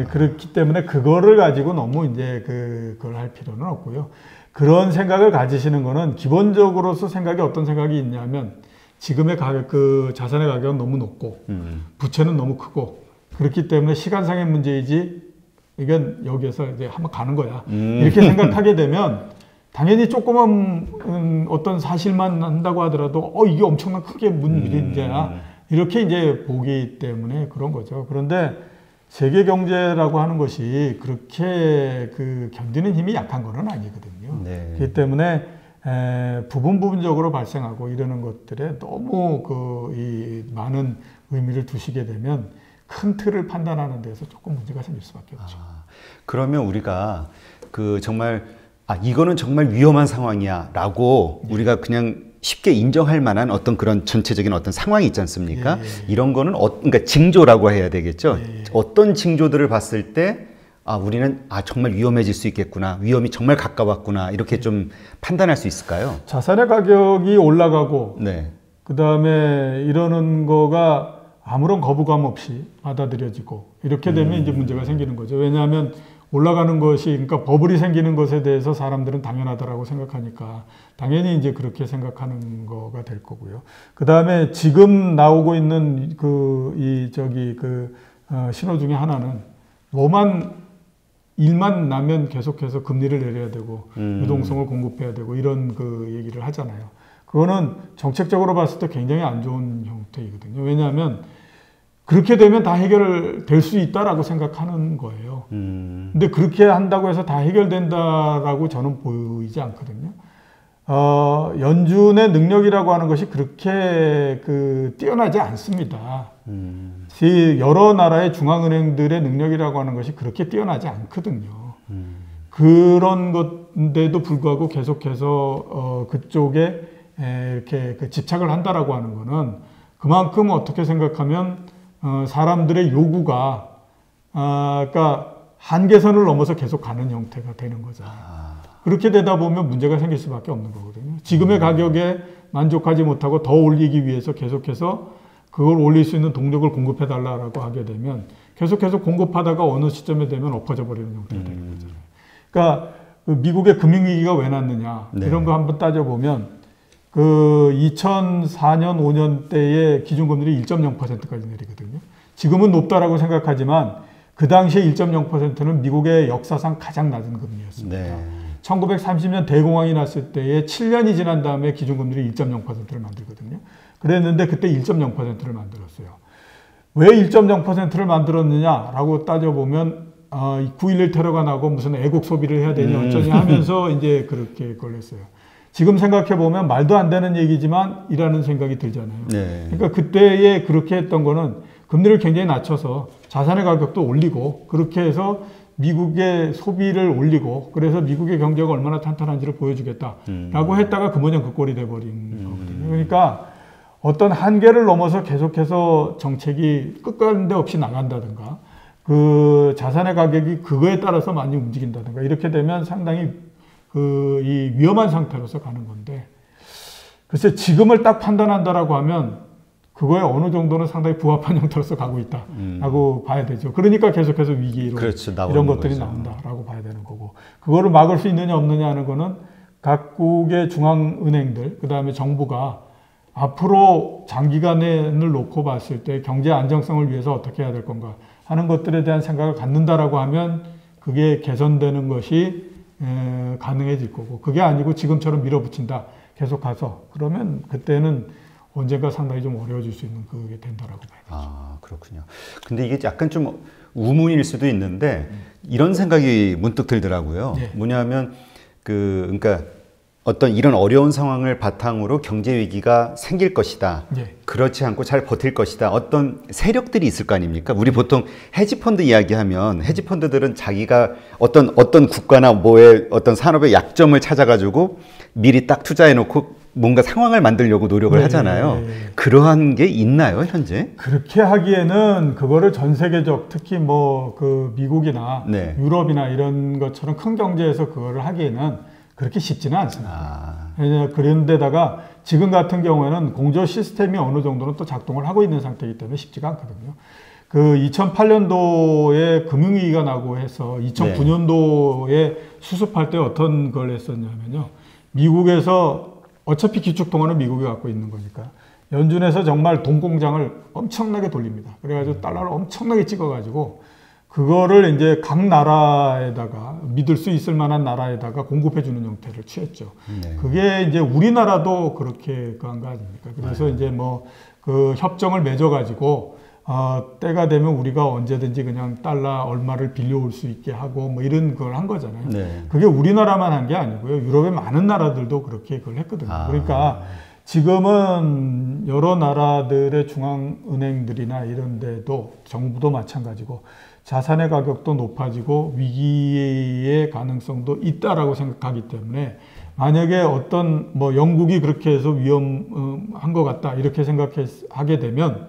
그렇기 때문에 그거를 가지고 너무 이제 그걸 할 필요는 없고요. 그런 생각을 가지시는 거는 기본적으로서 어떤 생각이 있냐면 지금의 자산의 가격은 너무 높고 부채는 너무 크고 그렇기 때문에 시간상의 문제이지 이건 여기에서 이제 한번 가는 거야. 이렇게 생각하게 되면 당연히 조그만 어떤 사실만 한다고 하더라도 이게 엄청난 크게 문제야. 이렇게 이제 보기 때문에 그런 거죠. 그런데 세계 경제라고 하는 것이 그렇게 견디는 힘이 약한 건 아니거든요. 그렇기 때문에 부분적으로 발생하고 이러는 것들에 너무 이 많은 의미를 두시게 되면 큰 틀을 판단하는 데서 조금 문제가 생길 수밖에 없죠. 그러면 우리가 정말 이거는 정말 위험한 상황이야라고 우리가 그냥 쉽게 인정할 만한 어떤 그런 전체적인 어떤 상황이 있지 않습니까? 이런 거는 그러니까 징조라고 해야 되겠죠. 어떤 징조들을 봤을 때 우리는 정말 위험해질 수 있겠구나. 위험이 정말 가까웠구나. 이렇게 좀 판단할 수 있을까요? 자산의 가격이 올라가고 그다음에 이러는 거가 아무런 거부감 없이 받아들여지고 이렇게 되면 이제 문제가 생기는 거죠. 왜냐하면 올라가는 것이 그러니까 버블이 생기는 것에 대해서 사람들은 당연하다라고 생각하니까 당연히 이제 그렇게 생각하는 거가 될 거고요. 그다음에 지금 나오고 있는 신호 중에 하나는 일만 나면 계속해서 금리를 내려야 되고 유동성을 공급해야 되고 이런 얘기를 하잖아요. 그거는 정책적으로 봤을 때 굉장히 안 좋은 형태이거든요. 왜냐하면 그렇게 되면 다 해결될 수 있다라고 생각하는 거예요. 근데 그렇게 한다고 해서 다 해결된다라고 저는 보이지 않거든요. 연준의 능력이라고 하는 것이 그렇게 뛰어나지 않습니다. 여러 나라의 중앙은행들의 능력이라고 하는 것이 그렇게 뛰어나지 않거든요. 그런 건데도 불구하고 계속해서 그쪽에 이렇게 집착을 한다라고 하는 거는 그만큼 어떻게 생각하면 사람들의 요구가 그러니까 한계선을 넘어서 계속 가는 형태가 되는 거잖아요. 그렇게 되다 보면 문제가 생길 수밖에 없는 거거든요. 지금의 가격에 만족하지 못하고 더 올리기 위해서 계속해서 그걸 올릴 수 있는 동력을 공급해 달라고 하게 되면 계속해서 공급하다가 어느 시점에 되면 엎어져 버리는 형태가 되는 거잖아요. 그러니까 미국의 금융위기가 왜 났느냐 이런 거 한번 따져보면 2004년, 5년 때의 기준금리를 1.0%까지 내리거든요. 지금은 높다라고 생각하지만 그 당시에 1.0%는 미국의 역사상 가장 낮은 금리였습니다. 1930년 대공황이 났을 때에 7년이 지난 다음에 기준금리를 1.0%를 만들거든요. 그랬는데 그때 1.0%를 만들었어요. 왜 1.0%를 만들었느냐라고 따져보면 9.11 테러가 나고 무슨 애국 소비를 해야 되니 어쩌니 하면서 이제 그렇게 걸렸어요. 지금 생각해보면 말도 안 되는 얘기지만 이라는 생각이 들잖아요. 그러니까 그때에 그렇게 했던 거는 금리를 굉장히 낮춰서 자산의 가격도 올리고 그렇게 해서 미국의 소비를 올리고 그래서 미국의 경제가 얼마나 탄탄한지를 보여주겠다라고 했다가 그 모양 그 꼴이 돼버린 거거든요. 그러니까 어떤 한계를 넘어서 계속해서 정책이 끝가는데 없이 나간다든가 자산의 가격이 그거에 따라서 많이 움직인다든가 이렇게 되면 상당히 이 위험한 상태로서 가는 건데 글쎄 지금을 딱 판단한다라고 하면 그거에 어느 정도는 상당히 부합한 형태로서 가고 있다라고 봐야 되죠. 그러니까 계속해서 위기로 이런 것들이 나온다라고 봐야 되는 거고 그거를 막을 수 있느냐 없느냐 하는 거는 각국의 중앙은행들 그다음에 정부가 앞으로 장기간을 놓고 봤을 때 경제 안정성을 위해서 어떻게 해야 될 건가 하는 것들에 대한 생각을 갖는다라고 하면 그게 개선되는 것이 가능해질 거고 그게 아니고 지금처럼 밀어붙인다 계속 가서 그러면 그때는 언젠가 상당히 좀 어려워질 수 있는 그게 된다라고 봐야 되죠. 그렇군요. 근데 이게 약간 좀 우문일 수도 있는데 이런 생각이 문득 들더라고요. 뭐냐면 그러니까 어떤 이런 어려운 상황을 바탕으로 경제 위기가 생길 것이다. 예. 그렇지 않고 잘 버틸 것이다. 어떤 세력들이 있을 거 아닙니까? 우리 보통 헤지펀드 이야기하면 헤지펀드들은 자기가 어떤 국가나 뭐의 어떤 산업의 약점을 찾아가지고 미리 딱 투자해놓고 뭔가 상황을 만들려고 노력을 하잖아요. 그러한 게 있나요, 현재? 그렇게 하기에는 그거를 전 세계적, 특히 뭐 그 미국이나 네. 유럽이나 이런 것처럼 큰 경제에서 그거를 하기에는 그렇게 쉽지는 않습니다. 그런데다가 지금 같은 경우에는 공조 시스템이 어느 정도는 또 작동을 하고 있는 상태이기 때문에 쉽지가 않거든요. 그 2008년도에 금융위기가 나고 해서 2009년도에 수습할 때 어떤 걸 했었냐면요. 미국에서 어차피 기축통화는 미국이 갖고 있는 거니까 연준에서 정말 돈 공장을 엄청나게 돌립니다. 그래가지고 달러를 엄청나게 찍어가지고 그거를 이제 각 나라에다가 믿을 수 있을 만한 나라에다가 공급해주는 형태를 취했죠. 네. 그게 이제 우리나라도 그렇게 한 거 아닙니까? 그래서 이제 뭐 그 협정을 맺어가지고 때가 되면 우리가 언제든지 그냥 달러 얼마를 빌려올 수 있게 하고 뭐 이런 걸 한 거잖아요. 네. 그게 우리나라만 한 게 아니고요. 유럽의 많은 나라들도 그렇게 그걸 했거든요. 그러니까 지금은 여러 나라들의 중앙은행들이나 이런 데도 정부도 마찬가지고 자산의 가격도 높아지고 위기의 가능성도 있다라고 생각하기 때문에 만약에 어떤 뭐 영국이 그렇게 해서 위험한 것 같다 이렇게 생각하게 되면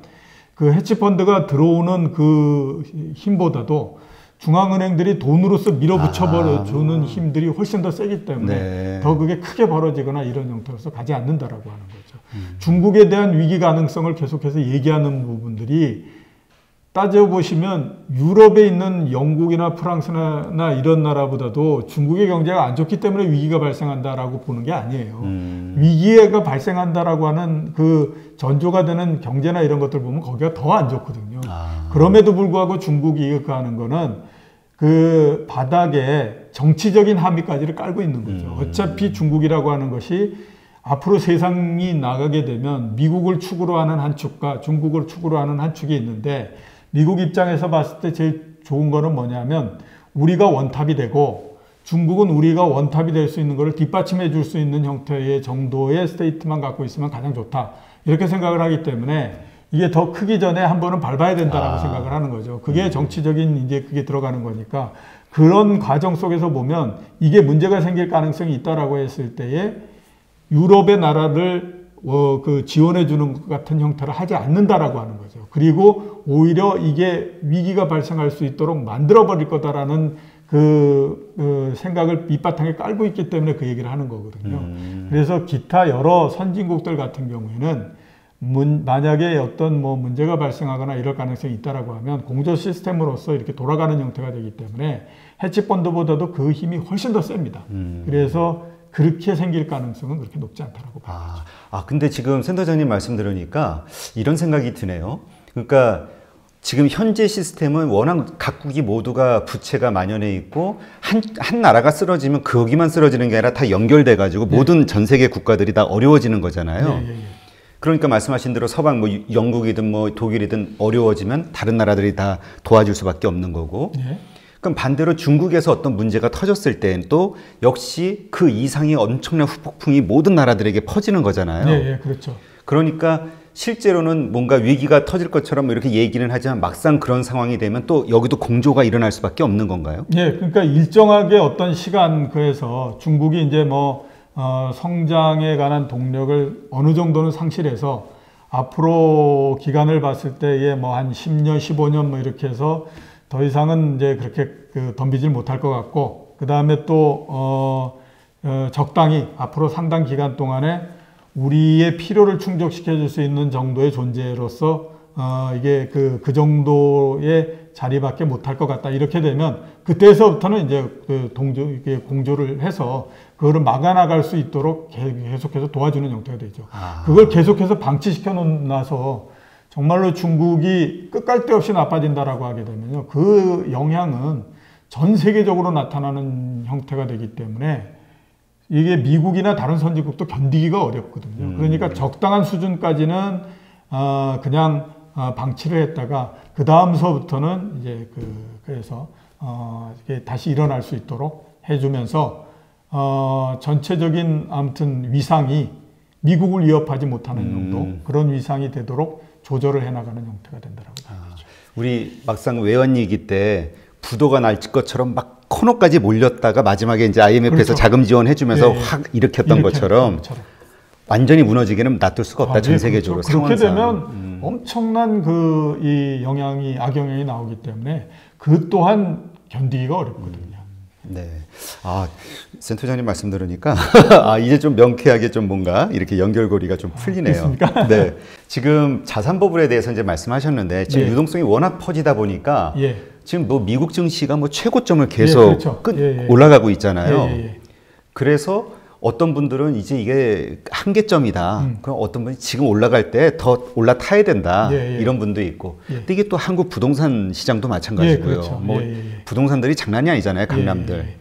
그 헤지펀드가 들어오는 그 힘보다도 중앙은행들이 돈으로서 밀어붙여 주는 힘들이 훨씬 더 세기 때문에 더 그게 크게 벌어지거나 이런 형태로서 가지 않는다라고 하는 거죠. 중국에 대한 위기 가능성을 계속해서 얘기하는 부분들이 따져보시면 유럽에 있는 영국이나 프랑스나 이런 나라보다도 중국의 경제가 안 좋기 때문에 위기가 발생한다라고 보는 게 아니에요. 위기가 발생한다라고 하는 그 전조가 되는 경제나 이런 것들 보면 거기가 더 안 좋거든요. 그럼에도 불구하고 중국이 하는 거는 그 바닥에 정치적인 함의까지를 깔고 있는 거죠. 어차피 중국이라고 하는 것이 앞으로 세상이 나가게 되면 미국을 축으로 하는 한 축과 중국을 축으로 하는 한 축이 있는데 미국 입장에서 봤을 때 제일 좋은 거는 뭐냐면 우리가 원탑이 되고 중국은 우리가 원탑이 될 수 있는 것을 뒷받침해 줄 수 있는 형태의 정도의 스테이트만 갖고 있으면 가장 좋다. 이렇게 생각을 하기 때문에 이게 더 크기 전에 한 번은 밟아야 된다라고 생각을 하는 거죠. 그게 정치적인 이제 그게 들어가는 거니까 그런 과정 속에서 보면 이게 문제가 생길 가능성이 있다라고 했을 때에 유럽의 나라를 그 지원해주는 것 같은 형태를 하지 않는다라고 하는 거죠. 그리고 오히려 이게 위기가 발생할 수 있도록 만들어버릴 거다라는 그 생각을 밑바탕에 깔고 있기 때문에 그 얘기를 하는 거거든요. 그래서 기타 여러 선진국들 같은 경우에는 만약에 어떤 뭐 문제가 발생하거나 이럴 가능성이 있다라고 하면 공조 시스템으로서 이렇게 돌아가는 형태가 되기 때문에 헤지펀드보다도 그 힘이 훨씬 더 셉니다. 그래서 그렇게 생길 가능성은 그렇게 높지 않다라고 봐요. 근데 지금 센터장님 말씀 들으니까 이런 생각이 드네요. 그러니까 지금 현재 시스템은 워낙 각국이 모두가 부채가 만연해 있고 한 나라가 쓰러지면 거기만 쓰러지는 게 아니라 다 연결돼 가지고 모든 전 세계 국가들이 다 어려워지는 거잖아요. 그러니까 말씀하신 대로 서방 뭐 영국이든 뭐 독일이든 어려워지면 다른 나라들이 다 도와줄 수밖에 없는 거고. 그럼 반대로 중국에서 어떤 문제가 터졌을 때는 또 역시 그 이상의 엄청난 후폭풍이 모든 나라들에게 퍼지는 거잖아요. 그렇죠. 그러니까 실제로는 뭔가 위기가 터질 것처럼 이렇게 얘기는 하지만 막상 그런 상황이 되면 또 여기도 공조가 일어날 수밖에 없는 건가요? 그러니까 일정하게 어떤 시간 그에서 중국이 이제 뭐 성장에 관한 동력을 어느 정도는 상실해서 앞으로 기간을 봤을 때에 뭐 한 10년, 15년 뭐 이렇게 해서 더 이상은 이제 그렇게 덤비질 못할 것 같고, 그 다음에 또 적당히 앞으로 상당 기간 동안에 우리의 필요를 충족시켜 줄 수 있는 정도의 존재로서 이게 그 정도의 자리밖에 못할 것 같다. 이렇게 되면 그때서부터는 이제 공조를 해서 그거를 막아나갈 수 있도록 계속해서 도와주는 형태가 되죠. 그걸 계속해서 방치시켜 놓나서 정말로 중국이 끝갈 데 없이 나빠진다라고 하게 되면요, 그 영향은 전 세계적으로 나타나는 형태가 되기 때문에 이게 미국이나 다른 선진국도 견디기가 어렵거든요. 그러니까 적당한 수준까지는 그냥 방치를 했다가 그 다음서부터는 이제 그래서 이게 다시 일어날 수 있도록 해주면서 전체적인 아무튼 위상이 미국을 위협하지 못하는 정도 그런 위상이 되도록 조절을 해나가는 형태가 된다라고 생각하죠. 우리 막상 외환위기 때 부도가 날 것처럼 막 코너까지 몰렸다가 마지막에 이제 IMF에서 그렇죠. 자금 지원해주면서 확 일으켰던 것처럼 완전히 무너지기는 놔둘 수가 없다. 전 세계적으로. 그렇죠. 그렇게 되면 엄청난 이 악영향이 나오기 때문에 그 또한 견디기가 어렵거든요. 네. 센터장님 말씀 들으니까 이제 좀 명쾌하게 좀 뭔가 이렇게 연결고리가 좀 풀리네요. 네. 지금 자산 버블에 대해서 이제 말씀하셨는데 지금 유동성이 워낙 퍼지다 보니까 지금 뭐 미국 증시가 뭐 최고점을 계속 그렇죠. 올라가고 있잖아요. 그래서 어떤 분들은 이제 이게 한계점이다. 그럼 어떤 분이 지금 올라갈 때 더 올라타야 된다. 이런 분도 있고. 근데 이게 또 한국 부동산 시장도 마찬가지고요. 그렇죠. 부동산들이 장난이 아니잖아요. 강남들.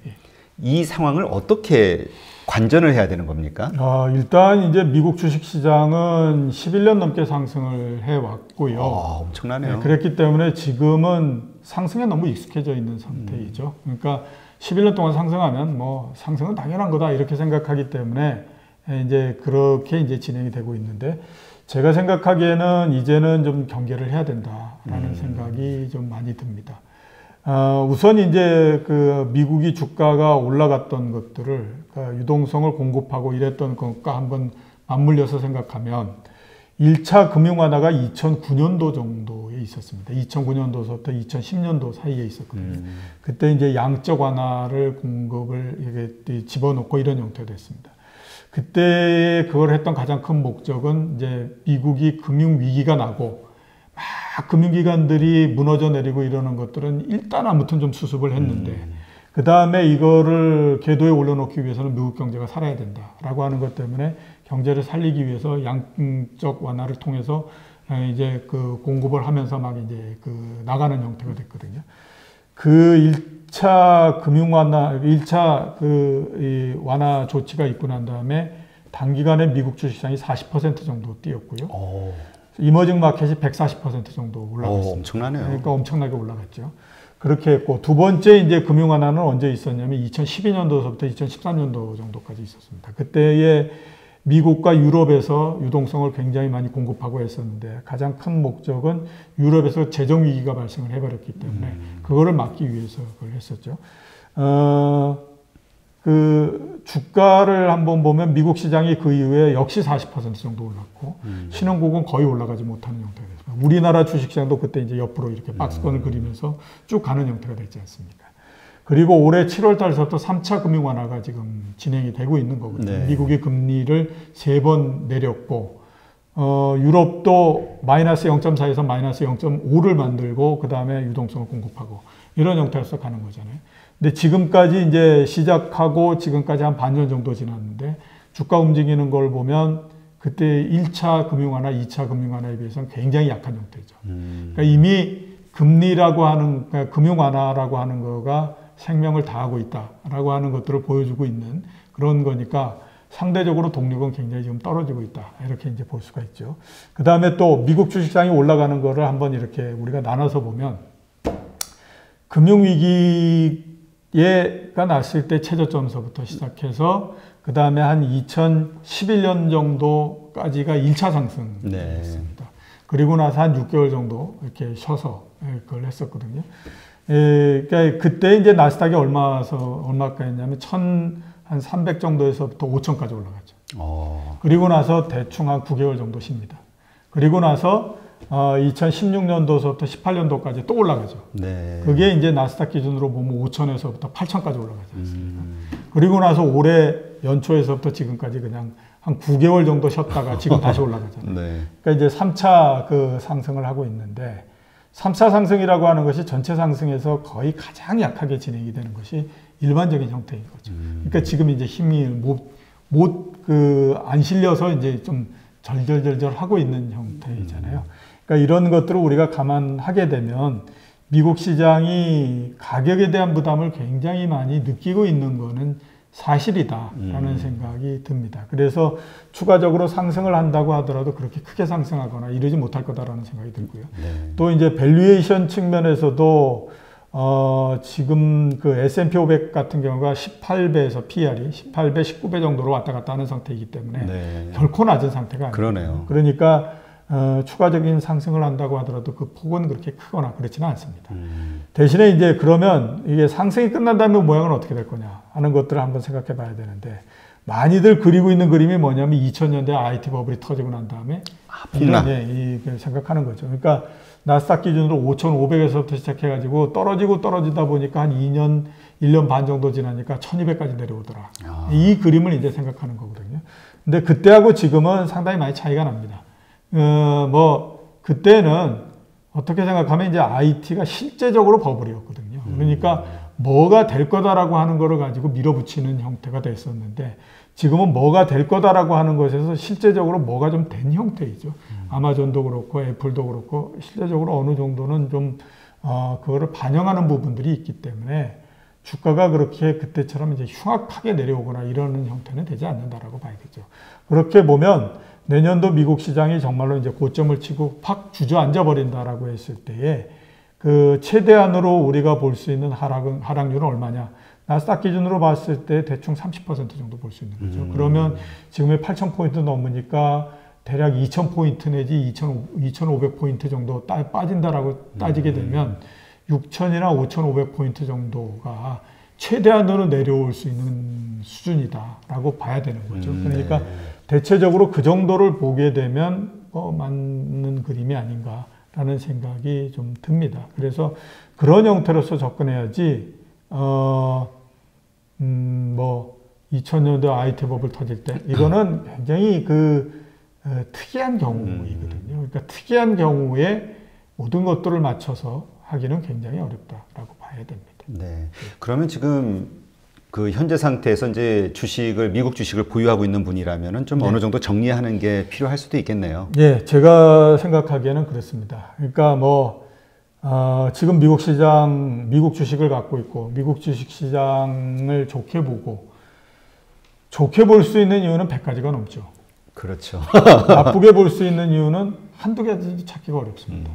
이 상황을 어떻게 관전을 해야 되는 겁니까? 일단 이제 미국 주식시장은 11년 넘게 상승을 해왔고요. 엄청나네요. 그랬기 때문에 지금은 상승에 너무 익숙해져 있는 상태이죠. 그러니까 11년 동안 상승하면 뭐 상승은 당연한 거다 이렇게 생각하기 때문에 이제 그렇게 이제 진행이 되고 있는데 제가 생각하기에는 이제는 좀 경계를 해야 된다라는 생각이 좀 많이 듭니다. 우선 이제 그 미국이 주가가 올라갔던 것들을 유동성을 공급하고 이랬던 것과 한번 맞물려서 생각하면 1차 금융 완화가 2009년도 정도에 있었습니다. 2009년도부터 2010년도 사이에 있었거든요. 그때 이제 양적 완화를 공급을 이렇게 집어넣고 이런 형태가 됐습니다. 그때 그걸 했던 가장 큰 목적은 이제 미국이 금융 위기가 나고 막 금융기관들이 무너져 내리고 이러는 것들은 일단 아무튼 좀 수습을 했는데 그 다음에 이거를 궤도에 올려놓기 위해서는 미국 경제가 살아야 된다라고 하는 것 때문에 경제를 살리기 위해서 양적 완화를 통해서 이제 그 공급을 하면서 막 이제 그 나가는 형태가 됐거든요. 그 1차 금융 완화, 1차 이 완화 조치가 있고 난 다음에 단기간에 미국 주식시장이 40% 정도 뛰었고요. 이머징 마켓이 140% 정도 올라갔습니다. 엄청나네요. 그러니까 엄청나게 올라갔죠. 그렇게 했고 두 번째 이제 금융 완화는 언제 있었냐면 2012년도서부터 2013년도 정도까지 있었습니다. 그때에 미국과 유럽에서 유동성을 굉장히 많이 공급하고 했었는데 가장 큰 목적은 유럽에서 재정 위기가 발생을 해버렸기 때문에 그거를 막기 위해서 그걸 했었죠. 그 주가를 한번 보면 미국 시장이 그 이후에 역시 40% 정도 올랐고 신흥국은 거의 올라가지 못하는 형태가 됐습니다. 우리나라 주식시장도 그때 이제 옆으로 이렇게 박스권을 그리면서 쭉 가는 형태가 됐지 않습니까? 그리고 올해 7월 달서부터 3차 금융 완화가 지금 진행이 되고 있는 거거든요. 미국이 금리를 3번 내렸고 유럽도 마이너스 0.4에서 마이너스 0.5를 만들고 그 다음에 유동성을 공급하고 이런 형태로서 가는 거잖아요. 근데 지금까지 이제 시작하고 지금까지 한 반년 정도 지났는데 주가 움직이는 걸 보면 그때 1차 금융 완화, 2차 금융 완화에 비해서는 굉장히 약한 형태죠. 그러니까 이미 금리라고 하는, 그러니까 금융 완화라고 하는 거가 생명을 다하고 있다라고 하는 것들을 보여주고 있는 그런 거니까 상대적으로 동력은 굉장히 지금 떨어지고 있다. 이렇게 이제 볼 수가 있죠. 그 다음에 또 미국 주식시장이 올라가는 거를 한번 이렇게 우리가 나눠서 보면 금융위기가 났을 때 최저점서부터 시작해서 그 다음에 한 2011년 정도까지가 1차 상승이었습니다. 그리고 나서 한 6개월 정도 이렇게 쉬어서 그걸 했었거든요. 그러니까 그때 이제 나스닥이 얼마가 했냐면 1,300 정도에서부터 5,000까지 올라갔죠. 그리고 나서 대충 한 9개월 정도 쉽니다. 그리고 나서 2016년도서부터 18년도까지 또 올라가죠. 그게 이제 나스닥 기준으로 보면 5,000에서부터 8,000까지 올라가지 않습니까? 그리고 나서 올해 연초에서부터 지금까지 그냥 한 9개월 정도 쉬었다가 지금 다시 올라가잖아요. 그러니까 이제 3차 그 상승을 하고 있는데 3차 상승이라고 하는 것이 전체 상승에서 거의 가장 약하게 진행이 되는 것이 일반적인 형태인 거죠. 그러니까 지금 이제 힘이 안 실려서 이제 좀 절절절절 하고 있는 형태이잖아요. 그러니까 이런 것들을 우리가 감안하게 되면 미국 시장이 가격에 대한 부담을 굉장히 많이 느끼고 있는 거는 사실이다라는 생각이 듭니다. 그래서 추가적으로 상승을 한다고 하더라도 그렇게 크게 상승하거나 이러지 못할 거다라는 생각이 들고요. 또 이제 밸류에이션 측면에서도 지금 그 S&P 500 같은 경우가 18배에서 PR이 18배, 19배 정도로 왔다 갔다 하는 상태이기 때문에 네. 결코 낮은 상태가 아니에요. 그러네요. 그러니까 추가적인 상승을 한다고 하더라도 그 폭은 그렇게 크거나 그렇지는 않습니다. 대신에 이제 그러면 이게 상승이 끝난 다음에 모양은 어떻게 될 거냐 하는 것들을 한번 생각해 봐야 되는데 많이들 그리고 있는 그림이 뭐냐면 2000년대 IT 버블이 터지고 난 다음에 이 생각하는 거죠. 그러니까 나스닥 기준으로 5,500에서부터 시작해가지고 떨어지다 보니까 한 1년 반 정도 지나니까 1200까지 내려오더라. 이 그림을 이제 생각하는 거거든요. 근데 그때하고 지금은 상당히 많이 차이가 납니다. 그때는 어떻게 생각하면 이제 IT가 실제적으로 버블이었거든요. 그러니까 뭐가 될 거다라고 하는 거를 가지고 밀어붙이는 형태가 됐었는데 지금은 뭐가 될 거다라고 하는 것에서 실제적으로 뭐가 좀 된 형태이죠. 아마존도 그렇고 애플도 그렇고 실제적으로 어느 정도는 좀 그거를 반영하는 부분들이 있기 때문에 주가가 그렇게 그때처럼 이제 흉악하게 내려오거나 이러는 형태는 되지 않는다라고 봐야겠죠. 그렇게 보면 내년도 미국 시장이 정말로 이제 고점을 치고 팍 주저앉아 버린다라고 했을 때에 그 최대한으로 우리가 볼 수 있는 하락률은 얼마냐? 나스닥 기준으로 봤을 때 대충 30% 정도 볼 수 있는 거죠. 그러면 지금의 8,000포인트 넘으니까 대략 2,000포인트 내지 2,500포인트 정도 빠진다라고 따지게 되면 6,000이나 5,500포인트 정도가 최대한으로 내려올 수 있는 수준이다라고 봐야 되는 거죠. 그러니까 대체적으로 그 정도를 보게 되면 맞는 그림이 아닌가라는 생각이 좀 듭니다. 그래서 그런 형태로서 접근해야지 2000년대 IT 버블 터질 때 이거는 굉장히 특이한 경우이거든요. 그러니까 특이한 경우에 모든 것들을 맞춰서 하기는 굉장히 어렵다라고 봐야 됩니다. 네. 그러면 지금 그 현재 상태에서 이제 미국 주식을 보유하고 있는 분이라면은 좀 어느 정도 정리하는 게 필요할 수도 있겠네요. 예, 제가 생각하기에는 그렇습니다. 그러니까 지금 미국 주식을 갖고 있고 미국 주식 시장을 좋게 볼 수 있는 이유는 100가지가 넘죠. 그렇죠. 나쁘게 볼 수 있는 이유는 한두 가지 찾기가 어렵습니다.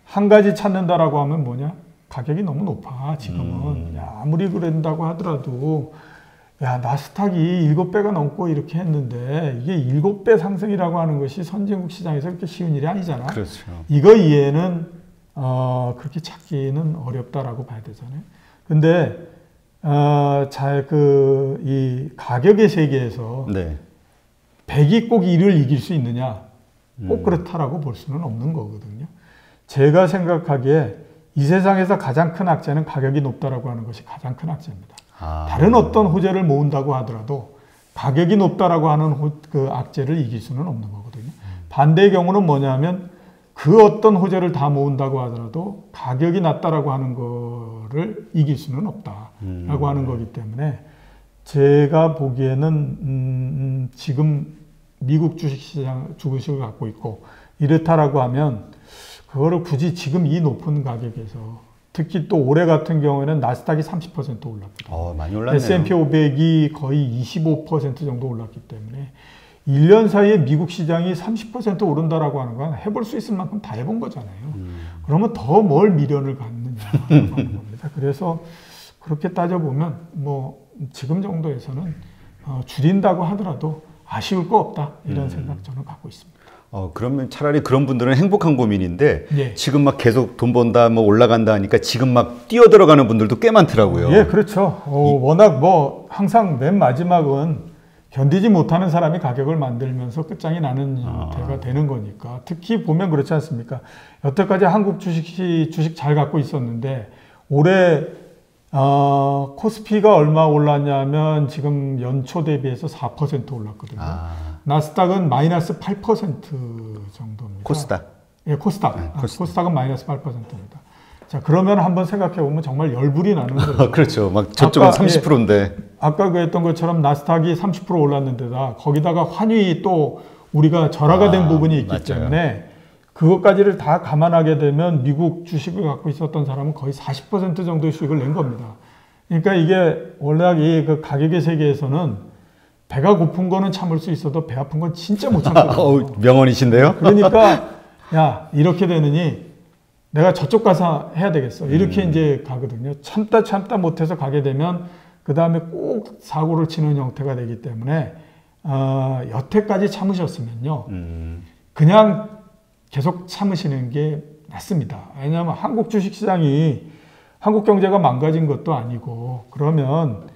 한 가지 찾는다라고 하면 뭐냐? 가격이 너무 높아, 지금은. 야, 아무리 그런다고 하더라도, 야, 나스닥이 7배가 넘고 이렇게 했는데, 이게 7배 상승이라고 하는 것이 선진국 시장에서 그렇게 쉬운 일이 아니잖아. 그렇죠. 이거 이해는, 그렇게 찾기는 어렵다라고 봐야 되잖아요. 근데, 이 가격의 세계에서, 네. 100이 꼭 1을 이길 수 있느냐? 꼭 그렇다라고 볼 수는 없는 거거든요. 제가 생각하기에 이 세상에서 가장 큰 악재는 가격이 높다라고 하는 것이 가장 큰 악재입니다. 다른 어떤 호재를 모은다고 하더라도 가격이 높다라고 하는 그 악재를 이길 수는 없는 거거든요. 반대의 경우는 뭐냐면 그 어떤 호재를 다 모은다고 하더라도 가격이 낮다라고 하는 거를 이길 수는 없다라고 하는 거기 때문에 제가 보기에는 지금 미국 주식을 갖고 있고 이렇다라고 하면 그거를 굳이 지금 이 높은 가격에서 특히 또 올해 같은 경우에는 나스닥이 30% 올랐거든요. 많이 올랐네요. S&P 500이 거의 25% 정도 올랐기 때문에 1년 사이에 미국 시장이 30% 오른다라고 하는 건 해볼 수 있을 만큼 다 해본 거잖아요. 그러면 더 뭘 미련을 갖느냐라고 하는 겁니다. 그래서 그렇게 따져보면 지금 정도에서는 줄인다고 하더라도 아쉬울 거 없다 이런 생각 저는 갖고 있습니다. 그러면 차라리 그런 분들은 행복한 고민인데 예. 지금 막 계속 돈 번다 올라간다 하니까 지금 막 뛰어 들어가는 분들도 꽤 많더라고요. 예, 그렇죠. 워낙 항상 맨 마지막은 견디지 못하는 사람이 가격을 만들면서 끝장이 나는 형태가 되는 거니까. 특히 보면 그렇지 않습니까? 여태까지 한국 주식 잘 갖고 있었는데 올해 코스피가 얼마 올랐냐면 지금 연초 대비해서 4% 올랐거든요. 나스닥은 마이너스 8% 정도입니다. 코스닥? 예, 코스닥. 코스닥은 마이너스 8%입니다. 자, 그러면 한번 생각해 보면 정말 열불이 나는 거죠. 그렇죠. 막 저쪽은 30%인데. 아까 했던 것처럼 나스닥이 30% 올랐는데다 거기다가 환율이 또 우리가 절하가 된 부분이 있기 맞아요. 때문에 그것까지를 다 감안하게 되면 미국 주식을 갖고 있었던 사람은 거의 40% 정도의 수익을 낸 겁니다. 그러니까 이게 원래 그 가격의 세계에서는 배가 고픈 거는 참을 수 있어도 배 아픈 건 진짜 못 참거든요. 명언이신데요? 그러니까 야 이렇게 되느니 내가 저쪽 가서 해야 되겠어. 이렇게 이제 가거든요. 참다 못해서 가게 되면 그 다음에 꼭 사고를 치는 형태가 되기 때문에 여태까지 참으셨으면요. 그냥 계속 참으시는 게 낫습니다. 왜냐하면 한국 주식시장이 한국 경제가 망가진 것도 아니고 그러면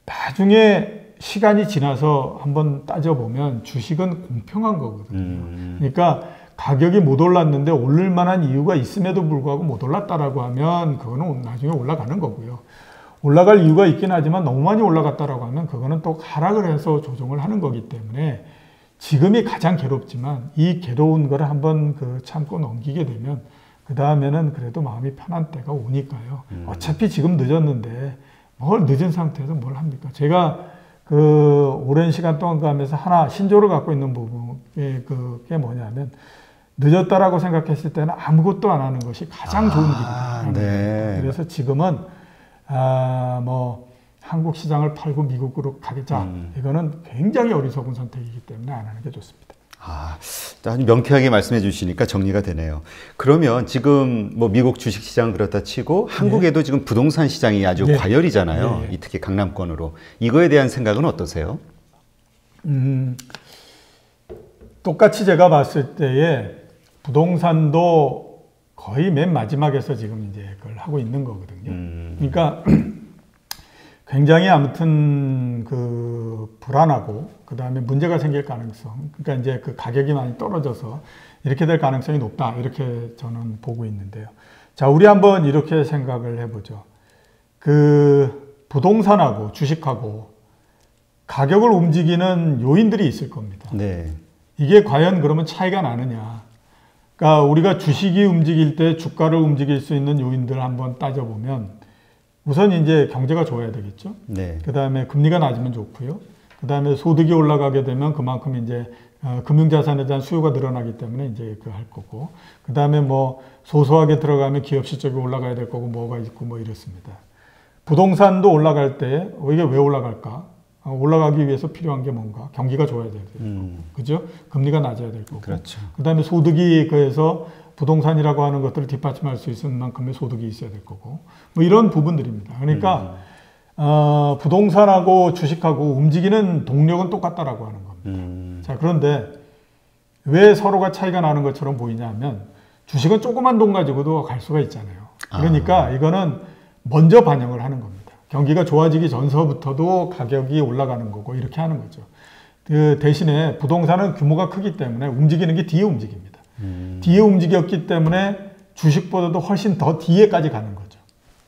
나중에 시간이 지나서 한번 따져보면 주식은 공평한 거거든요. 그러니까 가격이 못 올랐는데 오를 만한 이유가 있음에도 불구하고 못 올랐다라고 하면 그거는 나중에 올라가는 거고요. 올라갈 이유가 있긴 하지만 너무 많이 올라갔다라고 하면 그거는 또 하락을 해서 조정을 하는 거기 때문에 지금이 가장 괴롭지만 이 괴로운 거를 한번 참고 넘기게 되면 그 다음에는 그래도 마음이 편한 때가 오니까요. 어차피 지금 늦었는데 뭘 늦은 상태에서 뭘 합니까? 제가 오랜 시간 동안 가면서 하나 신조를 갖고 있는 부분이 그게 뭐냐면 늦었다라고 생각했을 때는 아무것도 안 하는 것이 가장 좋은 길이다. 네. 그래서 지금은 한국 시장을 팔고 미국으로 가겠자. 이거는 굉장히 어리석은 선택이기 때문에 안 하는 게 좋습니다. 아주 명쾌하게 말씀해 주시니까 정리가 되네요. 그러면 지금 뭐 미국 주식시장 그렇다 치고 한국에도 네. 지금 부동산 시장이 아주 네. 과열이잖아요. 네. 특히 강남권으로. 이거에 대한 생각은 어떠세요? 똑같이 제가 봤을 때에 부동산도 거의 맨 마지막에서 지금 이제 그걸 하고 있는 거거든요. 그러니까 굉장히 아무튼 불안하고 그 다음에 문제가 생길 가능성, 그러니까 이제 그 가격이 많이 떨어져서 이렇게 될 가능성이 높다 이렇게 저는 보고 있는데요. 자, 우리 한번 이렇게 생각을 해보죠. 부동산하고 주식하고 가격을 움직이는 요인들이 있을 겁니다. 네. 이게 과연 그러면 차이가 나느냐? 그러니까 우리가 주식이 움직일 때 주가를 움직일 수 있는 요인들을 한번 따져보면 우선 이제 경제가 좋아야 되겠죠. 네. 그 다음에 금리가 낮으면 좋고요. 그 다음에 소득이 올라가게 되면 그만큼 이제 금융자산에 대한 수요가 늘어나기 때문에 이제 할 거고. 그 다음에 뭐 소소하게 들어가면 기업 실적이 올라가야 될 거고 뭐가 있고 뭐 이렇습니다. 부동산도 올라갈 때 이게 왜 올라갈까? 올라가기 위해서 필요한 게 뭔가? 경기가 좋아야 돼요. 그죠? 금리가 낮아야 될 거고. 그렇죠. 그 다음에 소득이 그래서 부동산이라고 하는 것들을 뒷받침할 수 있는 만큼의 소득이 있어야 될 거고. 뭐 이런 부분들입니다. 그러니까, 부동산하고 주식하고 움직이는 동력은 똑같다라고 하는 겁니다. 자, 그런데 왜 서로가 차이가 나는 것처럼 보이냐 하면 주식은 조그만 돈 가지고도 갈 수가 있잖아요. 그러니까 이거는 먼저 반영을 하는 겁니다. 경기가 좋아지기 전서부터도 가격이 올라가는 거고 이렇게 하는 거죠. 대신에 부동산은 규모가 크기 때문에 움직이는 게 뒤에 움직입니다. 뒤에 움직였기 때문에 주식보다도 훨씬 더 뒤에까지 가는 거죠.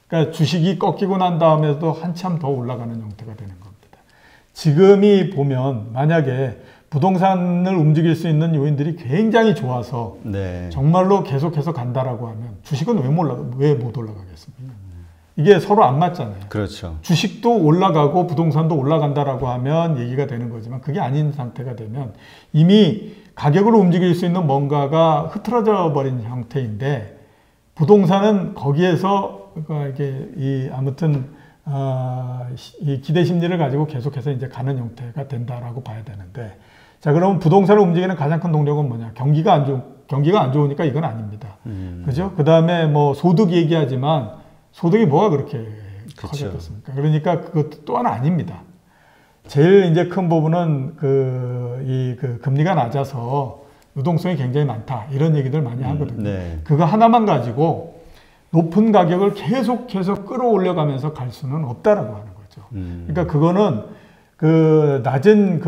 그러니까 주식이 꺾이고 난 다음에도 한참 더 올라가는 형태가 되는 겁니다. 지금이 보면 만약에 부동산을 움직일 수 있는 요인들이 굉장히 좋아서 네. 정말로 계속해서 간다라고 하면 주식은 왜 못 올라가겠습니까? 이게 서로 안 맞잖아요. 그렇죠. 주식도 올라가고 부동산도 올라간다라고 하면 얘기가 되는 거지만 그게 아닌 상태가 되면 이미 가격을 움직일 수 있는 뭔가가 흐트러져 버린 형태인데 부동산은 거기에서 이게 아무튼 이 기대 심리를 가지고 계속해서 이제 가는 형태가 된다라고 봐야 되는데 자, 그러면 부동산을 움직이는 가장 큰 동력은 뭐냐? 경기가 안 좋으니까 이건 아닙니다. 그죠? 그 다음에 뭐 소득 얘기하지만 소득이 뭐가 그렇게 커졌겠습니까? 그러니까 그것도 또한 아닙니다. 제일 이제 큰 부분은 금리가 낮아서 유동성이 굉장히 많다. 이런 얘기들 많이 하거든요. 네. 그거 하나만 가지고 높은 가격을 계속해서 끌어올려가면서 갈 수는 없다라고 하는 거죠. 그러니까 그거는 낮은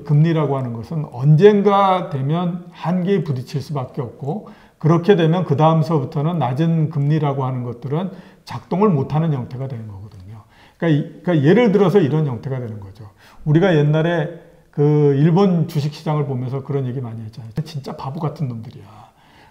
금리라고 하는 것은 언젠가 되면 한계에 부딪힐 수밖에 없고 그렇게 되면 그 다음서부터는 낮은 금리라고 하는 것들은 작동을 못하는 형태가 되는 거거든요. 그러니까 예를 들어서 이런 형태가 되는 거죠. 우리가 옛날에 일본 주식시장을 보면서 그런 얘기 많이 했잖아요. 진짜 바보 같은 놈들이야.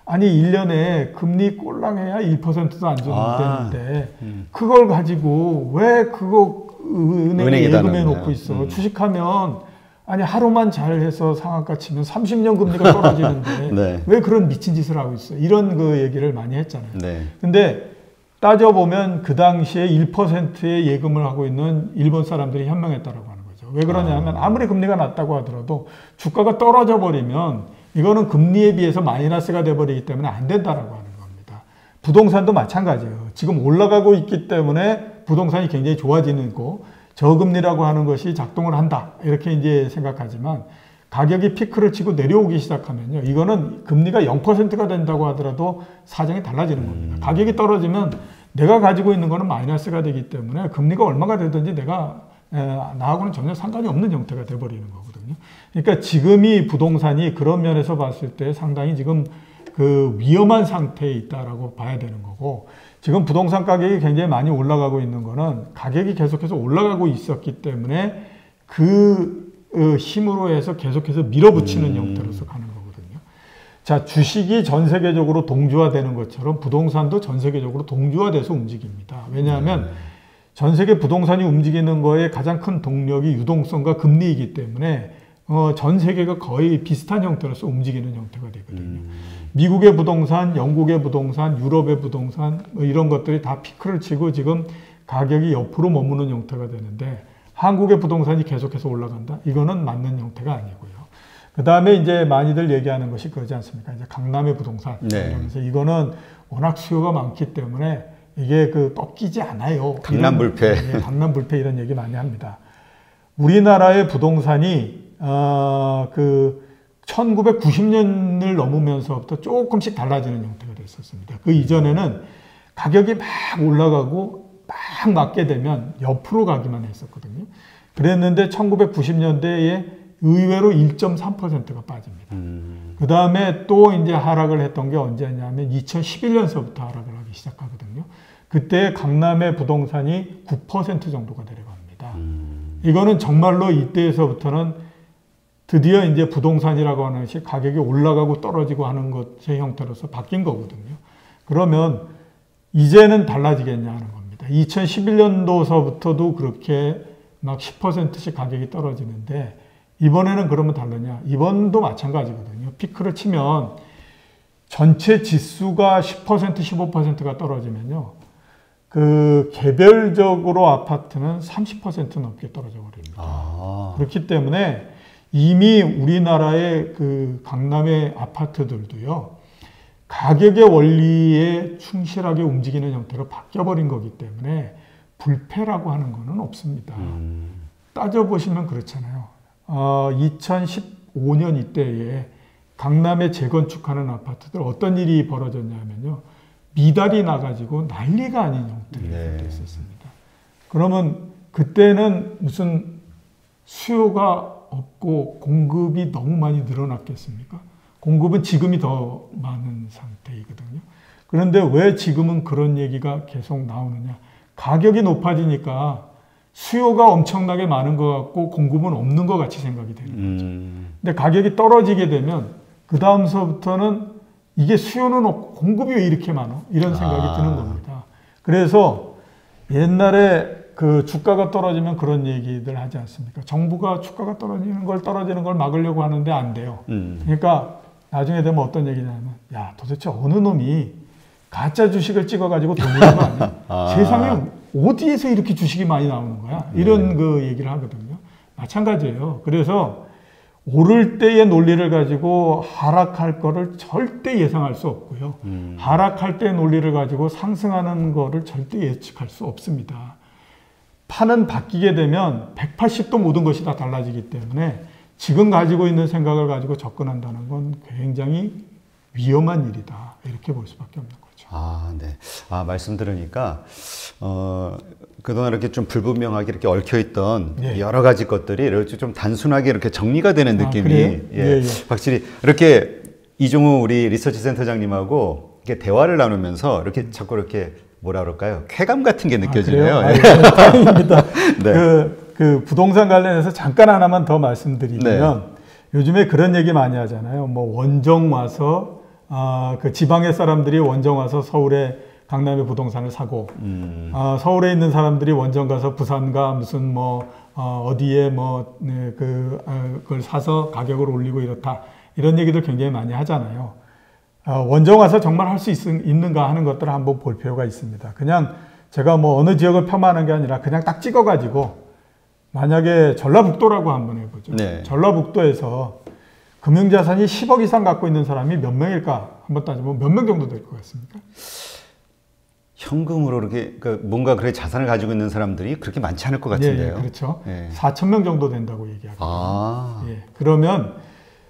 아니 1년에 금리 꼴랑해야 1%도 안 주면 되는데 그걸 가지고 왜 그거 은행에 예금해 놓고 있어. 주식하면 아니 하루만 잘해서 상한가 치면 30년 금리가 떨어지는데 네. 왜 그런 미친 짓을 하고 있어. 이런 얘기를 많이 했잖아요. 네. 근데 따져보면 그 당시에 1%의 예금을 하고 있는 일본 사람들이 현명했다라고 하는 거죠. 왜 그러냐면 아무리 금리가 낮다고 하더라도 주가가 떨어져 버리면 이거는 금리에 비해서 마이너스가 돼버리기 때문에 안 된다라고 하는 겁니다. 부동산도 마찬가지예요. 지금 올라가고 있기 때문에 부동산이 굉장히 좋아지는 거, 저금리라고 하는 것이 작동을 한다. 이렇게 이제 생각하지만 가격이 피크를 치고 내려오기 시작하면요. 이거는 금리가 0%가 된다고 하더라도 사정이 달라지는 겁니다. 가격이 떨어지면 내가 가지고 있는 거는 마이너스가 되기 때문에 금리가 얼마가 되든지 내가 나하고는 전혀 상관이 없는 형태가 돼버리는 거거든요. 그러니까 지금이 부동산이 그런 면에서 봤을 때 상당히 지금 그 위험한 상태에 있다라고 봐야 되는 거고, 지금 부동산 가격이 굉장히 많이 올라가고 있는 거는 가격이 계속해서 올라가고 있었기 때문에 그 힘으로 해서 계속해서 밀어붙이는 형태로서 가는 거거든요. 자, 주식이 전 세계적으로 동주화되는 것처럼 부동산도 전 세계적으로 동주화돼서 움직입니다. 왜냐하면 전 세계 부동산이 움직이는 거에 가장 큰 동력이 유동성과 금리이기 때문에 전 세계가 거의 비슷한 형태로서 움직이는 형태가 되거든요. 미국의 부동산, 영국의 부동산, 유럽의 부동산 이런 것들이 다 피크를 치고 지금 가격이 옆으로 머무는 형태가 되는데 한국의 부동산이 계속해서 올라간다? 이거는 맞는 형태가 아니고요. 그 다음에 이제 많이들 얘기하는 것이 그러지 않습니까? 이제 강남의 부동산. 네. 그래서 이거는 워낙 수요가 많기 때문에 이게 꺾이지 않아요. 강남 불패. 강남 불패 이런 얘기 많이 합니다. 우리나라의 부동산이 1990년을 넘으면서부터 조금씩 달라지는 형태가 됐었습니다. 그 이전에는 가격이 막 올라가고 막 맞게 되면 옆으로 가기만 했었거든요. 그랬는데 1990년대에 의외로 1.3%가 빠집니다. 그 다음에 또 이제 하락을 했던 게 언제냐면 2011년서부터 하락을 하기 시작하거든요. 그때 강남의 부동산이 9% 정도가 내려갑니다. 이거는 정말로 이때에서부터는 드디어 이제 부동산이라고 하는 것이 가격이 올라가고 떨어지고 하는 것의 형태로서 바뀐 거거든요. 그러면 이제는 달라지겠냐 하는 겁니다. 2011년도서부터도 그렇게 막 10%씩 가격이 떨어지는데 이번에는 그러면 다르냐? 이번도 마찬가지거든요. 피크를 치면 전체 지수가 10%, 15%가 떨어지면요. 그 개별적으로 아파트는 30% 넘게 떨어져 버립니다. 그렇기 때문에 이미 우리나라의 그 강남의 아파트들도요. 가격의 원리에 충실하게 움직이는 형태로 바뀌어버린 거기 때문에 불패라고 하는 거는 없습니다. 따져보시면 그렇잖아요. 2015년 이때에 강남에 재건축하는 아파트들 어떤 일이 벌어졌냐면요. 미달이 나가지고 난리가 아닌 형태로 됐었습니다. 그러면 그때는 무슨 수요가 없고 공급이 너무 많이 늘어났겠습니까? 공급은 지금이 더 많은 상태이거든요. 그런데 왜 지금은 그런 얘기가 계속 나오느냐. 가격이 높아지니까 수요가 엄청나게 많은 것 같고 공급은 없는 것 같이 생각이 되는 거죠. 근데 가격이 떨어지게 되면 그 다음서부터는 이게 수요는 없고 공급이 왜 이렇게 많아? 이런 생각이 드는 겁니다. 그래서 옛날에 그 주가가 떨어지면 그런 얘기들 하지 않습니까? 정부가 주가가 떨어지는 걸 막으려고 하는데 안 돼요. 그러니까 나중에 되면 어떤 얘기냐면 야 도대체 어느 놈이 가짜 주식을 찍어가지고 돈 버는 거 아니야? 세상에 어디에서 이렇게 주식이 많이 나오는 거야? 이런 그 얘기를 하거든요. 마찬가지예요. 그래서 오를 때의 논리를 가지고 하락할 거를 절대 예상할 수 없고요. 하락할 때의 논리를 가지고 상승하는 거를 절대 예측할 수 없습니다. 판은 바뀌게 되면 180도 모든 것이 다 달라지기 때문에 지금 가지고 있는 생각을 가지고 접근한다는 건 굉장히 위험한 일이다. 이렇게 볼 수밖에 없는 거죠. 네. 말씀 들으니까, 그동안 이렇게 좀 불분명하게 이렇게 얽혀있던 여러 가지 것들이 이렇게 좀 단순하게 이렇게 정리가 되는 느낌이, 확실히 이렇게 이종우 우리 리서치 센터장님하고 이렇게 대화를 나누면서 이렇게 자꾸 이렇게 뭐라 그럴까요? 쾌감 같은 게 느껴지네요. 다행입니다. 그 부동산 관련해서 잠깐 하나만 더 말씀드리면 요즘에 그런 얘기 많이 하잖아요. 뭐 원정 와서 그 지방의 사람들이 원정 와서 서울에 강남의 부동산을 사고 서울에 있는 사람들이 원정 가서 부산가 무슨 뭐 어디에 뭐 그걸 사서 가격을 올리고 이렇다 이런 얘기들 굉장히 많이 하잖아요. 원정 와서 정말 할 수 있는가 하는 것들을 한번 볼 필요가 있습니다. 그냥 제가 뭐 어느 지역을 폄하하는 게 아니라 그냥 딱 찍어가지고 만약에 전라북도라고 한번 해보죠. 전라북도에서 금융자산이 10억 이상 갖고 있는 사람이 몇 명일까 한번 따지면 몇 명 정도 될 것 같습니까? 현금으로 이렇게 그러니까 뭔가 그래 자산을 가지고 있는 사람들이 그렇게 많지 않을 것 같은데요. 예, 그렇죠. 4천 명 정도 된다고 얘기하거든요. 아. 예, 그러면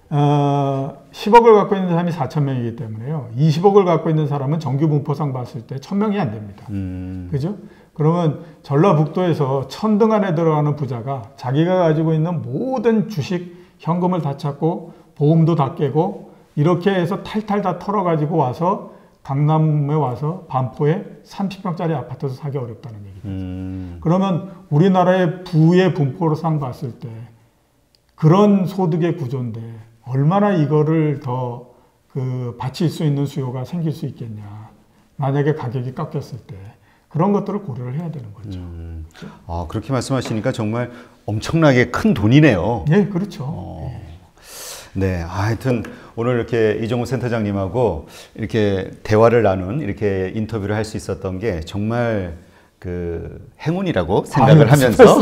10억을 갖고 있는 사람이 4천 명이기 때문에요. 20억을 갖고 있는 사람은 정규 분포상 봤을 때 1,000명이 안 됩니다. 그죠? 그러면 전라북도에서 1,000등 안에 들어가는 부자가 자기가 가지고 있는 모든 주식, 현금을 다 찾고 보험도 다 깨고 이렇게 해서 탈탈 다 털어가지고 와서 강남에 와서 반포에 30평짜리 아파트에서 사기 어렵다는 얘기죠. 그러면 우리나라의 부의 분포상 봤을 때 그런 소득의 구조인데 얼마나 이거를 더 바칠 수 있는 수요가 생길 수 있겠냐. 만약에 가격이 깎였을 때 그런 것들을 고려를 해야 되는 거죠. 아, 그렇게 말씀하시니까 정말 엄청나게 큰 돈이네요. 예, 그렇죠. 네, 하여튼 오늘 이렇게 이종우 센터장님하고 이렇게 대화를 나눈 이렇게 인터뷰를 할 수 있었던 게 정말 그 행운이라고 생각을 하면서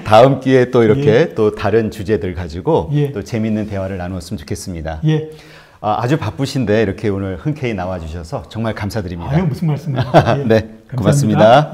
다음 기회에 또 이렇게 또 다른 주제들 가지고 또 재미있는 대화를 나누었으면 좋겠습니다. 아주 바쁘신데 이렇게 오늘 흔쾌히 나와주셔서 정말 감사드립니다. 무슨 말씀이에요. 네, 고맙습니다.